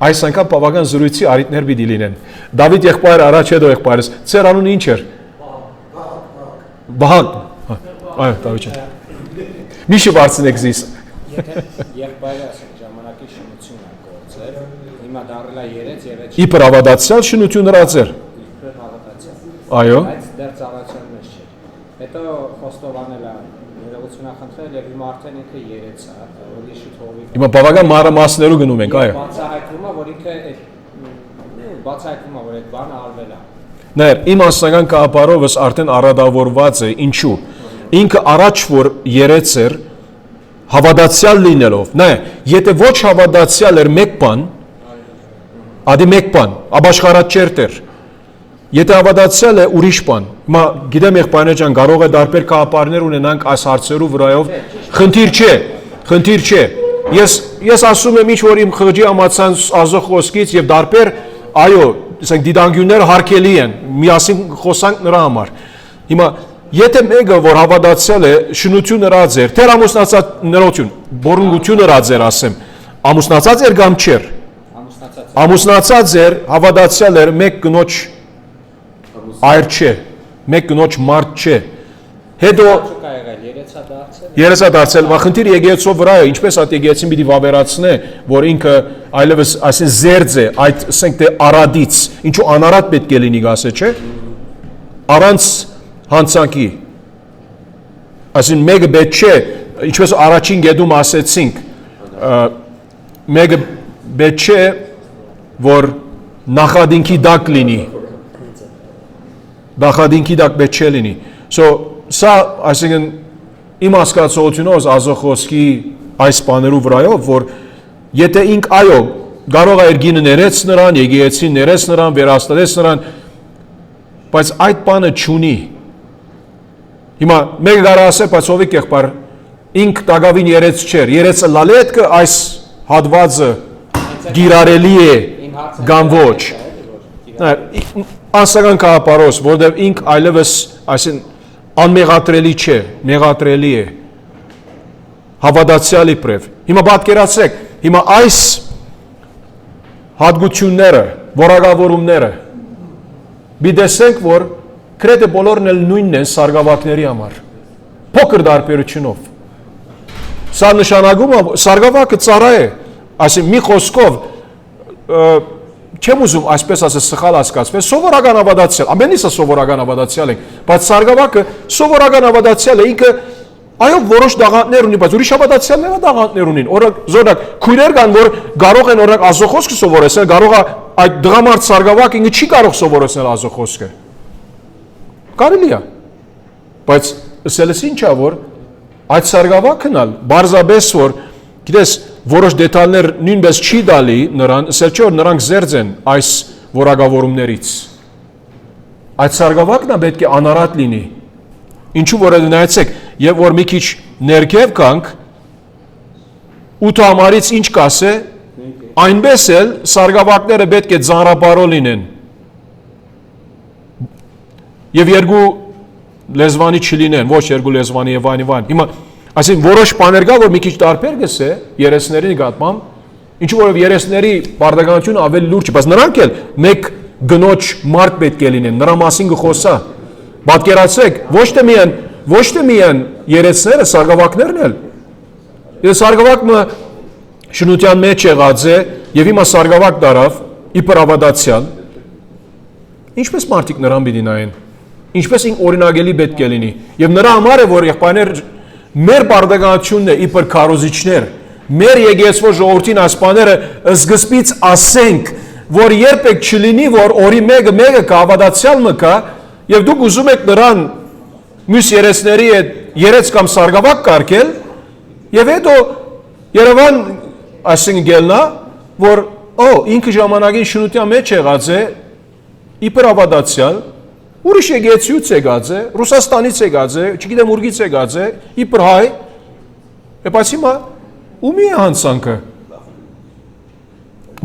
այս անգամ բավական զրույցի առիթներ պիտի լինեն։ Դավիթ եղբայրը առաջ հետո եղբայրս, ծեր անունը ինչ էր։ Վահան։ Այո, Դավիթ ջան։ Միշտ բարձնեք զիս։ Եթե եղբայրը ասենք ժամանակի շնություն է գործել, հիմա դառել է երեց եւ այդ Իբր ավադացյալ շնություն հրացեր։ իբր հավատացյալ։ Այո։ Բայց դեռ ծառայության մեջ չէ։ Հետո խոստովանել է ներողություն խնդրել եւ հիմա արդեն ինքը երեց է, ավելի շուտ հովի։ Հիմա բավական մանրամասներով գնում ենք, այո։ Բացահայտվում է, որ ինքը բացահայտվում է, որ այդ բանը արվել է։ Ներ, իմ անձնական կապարովս արդեն առադավորված է, ինչու։ Ինքը առաջ որ երեց էր հավատացյալ լինելով։ Նայ, եթե ոչ հավատացյալ էր մեկ բան, ադի մեկ բան, աբաշխարած չեր տեր։ Եթե հավատացյալ է ուրիշ բան։ Հիմա գիտեմ եղբայրներ ջան, կարող է դարբեր կապարներ ունենանք այս հարցերու վրայով։ Խնդիր չէ։ Ես ասում եմ ինչ որ իմ խղճի ամացան ազո խոսքից եւ դարբեր, այո, ասենք դիդանգյունները հարկելի են, միասին խոսանք նրա համար։ Հիմա եթե մեկը որ հավատացյալ է, շնություն նրա ձեր, թե ամուսնացած նրություն, բորունգություն նրա ձեր ասեմ, ամուսնացած էր կամ չէր։ Ամուսնացած էր, հավատացյալ էր, մեկ կնոջ այր չէ, մեկ կնոջ մարդ չէ։ Հետո երեսադարձել, խնդիր եկեղեցու վրա է, ինչպես այդ եկեղեցին պիտի վավերացնե, որ ինքը այլևս այսին զերծ է, այդ ասենք թե արադից, ինչու անարատ պետք է լինի գասե, չէ։ Առանց հանցանքի։ Այսին մեկը պետք չէ, ինչպես առաջին գեդում ասեցինք, մեկը պետք չէ, որ նախադինքի դակ լինի։ Նախադինքի դակ պետք չէ լինի։ Սա, այսինքն, իմ հասկացողությունով ազոխոսքի այս բաներու վրայով, որ եթե ինք այո, կարող է իր գինը ներեց նրան, եկեղեցին ներեց նրան, վերահաստատեց նրան, բայց այդ բանը չունի։ Հիմա մեկը կարող ասել, բայց ովի եղբայր, ինք տակավին երեց չէր, երեցը լալետքը այս հատվածը գիրարելի է կամ ոչ։ Անսական կաղապարոս, որտև ինք այլևս այսին անմեղատրելի չէ, մեղատրելի է, հավատացյալի պրև։ Հիմա պատկերացրեք, հիմա այս հատկությունները, որակավորումները, բիդեսենք, որ կրետը բոլորն էլ նույնն են սարգավակների համար, փոքր դարբերությունով։ Սա նշանակում է, սարգավակը ծառա է, այսին մի խոսքով, չեմ ուզում այսպես ասել սխալ հասկացվել, սովորական հավատացյալ, ամենիսը սովորական հավատացյալ ենք, բայց սարգավակը սովորական հավատացյալ է, ինքը այո որոշ դաղանտներ ունի, բայց ուրիշ հավատացյալները դաղանտներ ունին, օրինակ քույրեր կան, որ կարող են օրինակ ազոխոսքը սովորեցնել, կարող է այդ դղամարդ սարգավակը ինքը չի կարող սովորեցնել ազոխոսքը։ Կարելի է, բայց ասելս ինչ է, որ այդ սարգավակն ալ բարձաբես որ գիտես որոշ դետալներ նույնպես չի դալի նրան, ասել չէ որ նրանք զերծ են այս որակավորումներից։ Այդ սարգավակն է պետք է անարատ լինի։ Ինչու որ նայեցեք, եւ որ մի քիչ ներքև կանք 8 համարից ինչ կասե, այնպես էլ սարգավակները պետք է ծանրաբարո լինեն։ Եվ երկու լեզվանի չլինեն, ոչ երկու լեզվանի եւ այն։ Հիմա այսինքն որոշ բաներ կա, որ մի քիչ տարբեր գսե երեսների նկատմամբ, ինչու որով երեսների բարդականությունը ավելի լուրջ է, բայց նրանք էլ մեկ գնոջ մարդ պետք է լինեն, նրա մասին կխոսա։ Պատկերացրեք, ոչ թե միայն երեսները, սարգավակներն էլ։ Ես սարգավակը շնության մեջ եղած է եւ հիմա սարգավակ դարավ, իբր հավատացյալ։ Ինչպես մարդիկ նրան պիտի նայեն։ Ինչպես ինք օրինագելի պետք է լինի։ Եվ նրա համար է, որ եղբայրներ մեր բարդականությունն է իբր քարոզիչներ, մեր եկեղեցու ժողովրդին ասպաները սկզբից ասենք, որ երբեք չլինի, որ օրի մեկը կհավատացյալ մկա, եւ դուք ուզում եք նրան մյուս երեսների հետ երեց կամ սարգավակ կարգել, եւ հետո Երևան այսինքն գելնա, որ ինքը ժամանակին շնության մեջ եղած է, իբր հավատացյալ, ուրիշ եկեղեցիից եկած է, Ռուսաստանից եկած է, չգիտեմ ուրգից եկած է, իբր հայ, բայց հիմա ումի է հանցանքը։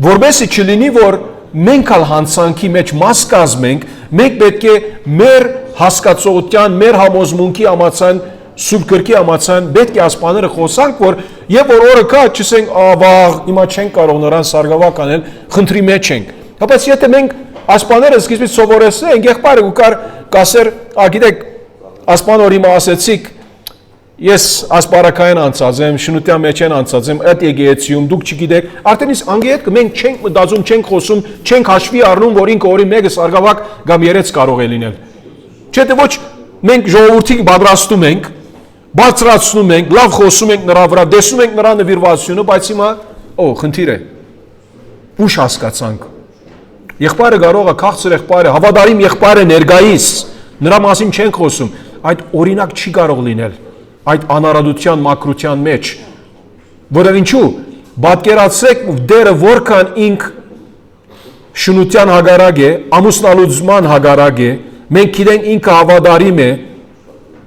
Որբեսի չլինի, որ մենք ալ հանցանքի մեջ մաս կազմենք, մենք պետք է մեր հասկացողության, մեր համոզմունքի ամացան, Սուրբ գրքի ամացան, պետք է ասպաները խոսանք, որ եւ որ օրը կա, չսենք, ավաղ, հիմա չենք կարող նրան սարգավակ անել, խնդրի մեջ ենք։ Բայց եթե մենք ասպաները սկիզբից սովորեցնենք, եղբայրը ու կասեր, գիտեք, ասպան որ հիմա ասեցիք, ես ասպարակային անցած եմ, շնության մեջ են անցած եմ, այդ եկեղեցիում դուք չգիտեք, արդեն իսկ անգետ մենք չենք մտածում, չենք խոսում, չենք հաշվի առնում, որ ինքը օրի մեկը սարգավակ կամ երեց կարող է լինել։ Չէ՞ թե ոչ մենք ժողովրդին պատրաստում ենք, բարձրացնում ենք, լավ խոսում ենք նրա վրա, տեսնում ենք նրա նվիրվածությունը, բայց հիմա խնդիր է։ Ուշ հասկացանք։ Եղբայրը կարող է քաղցր եղբայրը, հավատարիմ եղբայրը ներկայիս, նրա մասին չենք խոսում, այդ օրինակ չի կարող լինել այդ անարադության մակրության մեջ, որով ինչու, պատկերացրեք դերը որքան ինք շնության հագարակ է, ամուսնալուծման հագարակ է, մենք գիտենք ինքը հավատարիմ է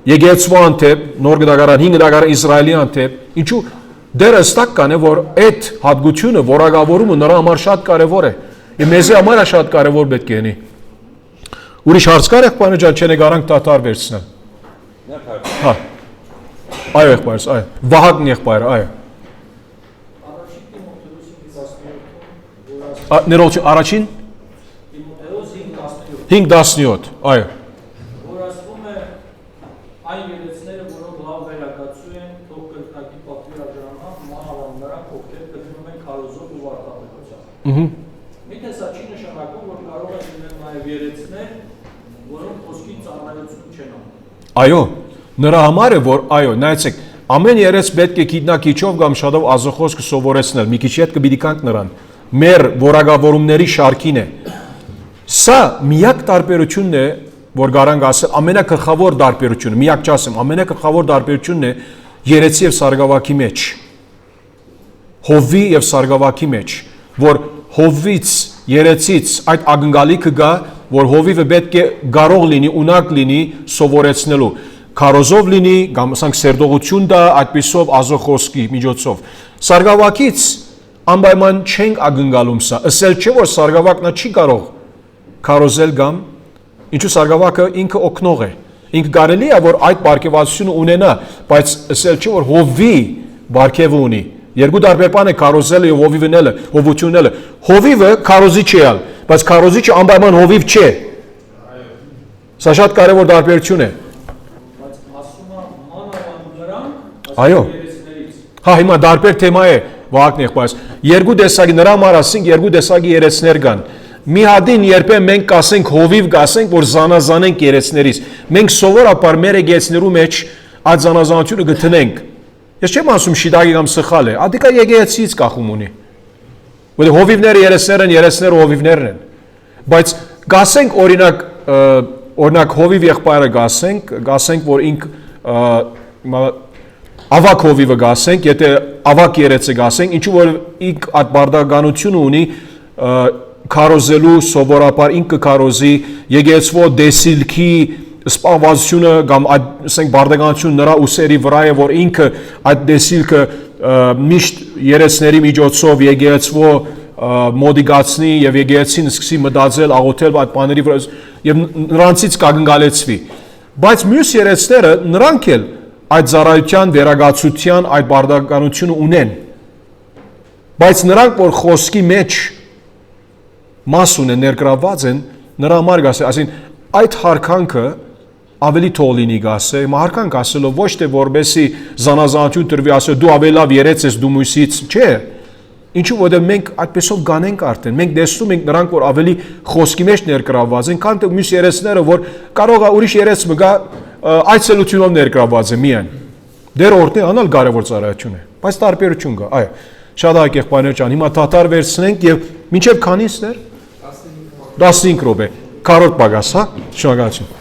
եկեղեցու անտեպ, նոր դագարան 5 դագարան Իսրայելի անտեպ, ինչու դերը ստակ կան է, որ այդ հատկությունը, որակավորումը նրա համար շատ կարևոր է, եւ մեզ համար է շատ կարևոր պետք է լինի։ Ուրիշ հարց կար եղբայր ջան, չեն գարանք դատարկ վերցնել։ Հա։ Այո, եղբայրս, այո։ Վահագն եղբայր, այո։ Առաջին Տիմոթեոս 5:17 5:17, այո։ որ ասվում է այն երեցները, որոնք լավ վերակացու են, թող կրկնակի պատվի արժանանան մանավանդներն, ովքեր գտնում են քարոզով ու վարտահայտությամբ։ Միթե սա չի նշանակում, որ կարող են լինել նաև երեցներ, որոնք խոսքի ծառայություն չեն անում։ Այո, նրա համար է, որ այո, նայեցեք, ամեն երես պետք է գիտնակիչով կամ շատով ազոխոսք սովորեցնել, մի քիչ հետ կպիտի կանք նրան։ Մեր որակավորումների շարքին է։ Սա միակ տարբերությունն է, որ գարանք ասել, ամենակրխավոր տարբերությունը, միակ չասեմ, ամենակրխավոր տարբերությունն է երեցի եւ սարգսակի մեջ։ Հովվի եւ սարգսակի մեջ, որ հովվից, երեցից այդ ակնկալիքը գա, որ հովիվը պետք է կարող լինի, ունակ լինի սովորեցնելու, քարոզով լինի, կամ ասենք սերտողություն դա այդպիսով ազոխոսքի միջոցով։ Սարգսակից անպայման չենք ակնկալում սա, ասել չէ որ սարգսակն չի կարող քարոզել կամ ինչու սարգսակը ինքը օգնող է, ինքը կարելի է որ այդ բարգեւածությունը ունենա, բայց ասել չէ որ հովի բարգեւը ունի։ Երկու տարբեր բան է քարոզելը եւ հովիվնելը, հովությունելը։ Հովիվը քարոզիչ է, բայց քարոզիչը անպայման հովիվ չէ։ Սա շատ կարևոր տարբերություն է։ Բայց ասում է մանավանդներն, Այո։ երեցներից։ Հա, հիմա տարբեր թեմա է, Վահագն եղբայրս։ Երկու տեսակի նրա համար ասենք երկու տեսակի երեցներ կան։ Մի հատին երբեմն մենք կասենք հովիվ կասենք, որ զանազանենք երեցներից։ Մենք սովորաբար մեր եկեղեցիներու մեջ այդ զանազանությունը գտնենք։ Ես չեմ ասում շիտակի կամ սխալ է, ադիկա եկեղեցիից կախում ունի։ Որտեղ հովիվները երեցները հովիվներն են։ Բայց գասենք օրինակ հովիվ եղբայրը գասենք, որ ինք ավակ հովիվը գասենք, եթե ավակ երեցը գասենք, ինչու որ ինք այդ բարդականությունը ունի քարոզելու սովորաբար ինքը քարոզի եկեղեցվո դեսիլքի սպանվածությունը կամ այդ ասենք բարդականությունը նրա ուսերի վրա է, որ ինքը այդ դեսիլքը միշտ երեցների միջոցով եկեղեցվո մոդիգացնի եւ եկեղեցին սկսի մտածել աղոթել այդ բաների վրա եւ նրանցից կանգնալեցվի։ Բայց մյուս երեցները նրանք էլ այդ ծառայության վերագացության այդ բարդականությունը ունեն։ Բայց նրանք որ խոսքի մեջ մաս ունեն ներգրավված են, նրա համար գասե, ասին այդ հարկանքը ավելի թող լինի գասե, հարկանք ասելով ոչ թե որբեսի զանազանություն տրվի, ասել դու ավելի լավ երեց ես դու մյուսից, չէ։ Ինչու որտեղ մենք այդպեսով գանենք արդեն, մենք տեսնում ենք նրանք որ ավելի խոսքի մեջ ներգրավված են, քան թե մյուս երեցները որ կարող է ուրիշ երեց մգա այցելությունով ներգրավված է միայն։ Դեր օրդի անալ կարևոր ծառայություն է, բայց տարբերություն կա, այո։ Շատ այգ եղբայրներ ջան, հիմա դատար վերցնենք եւ մինչեւ քանիսներ 15 րոպե։ Կարոտ պագաս, հա։ Շնորհակալություն։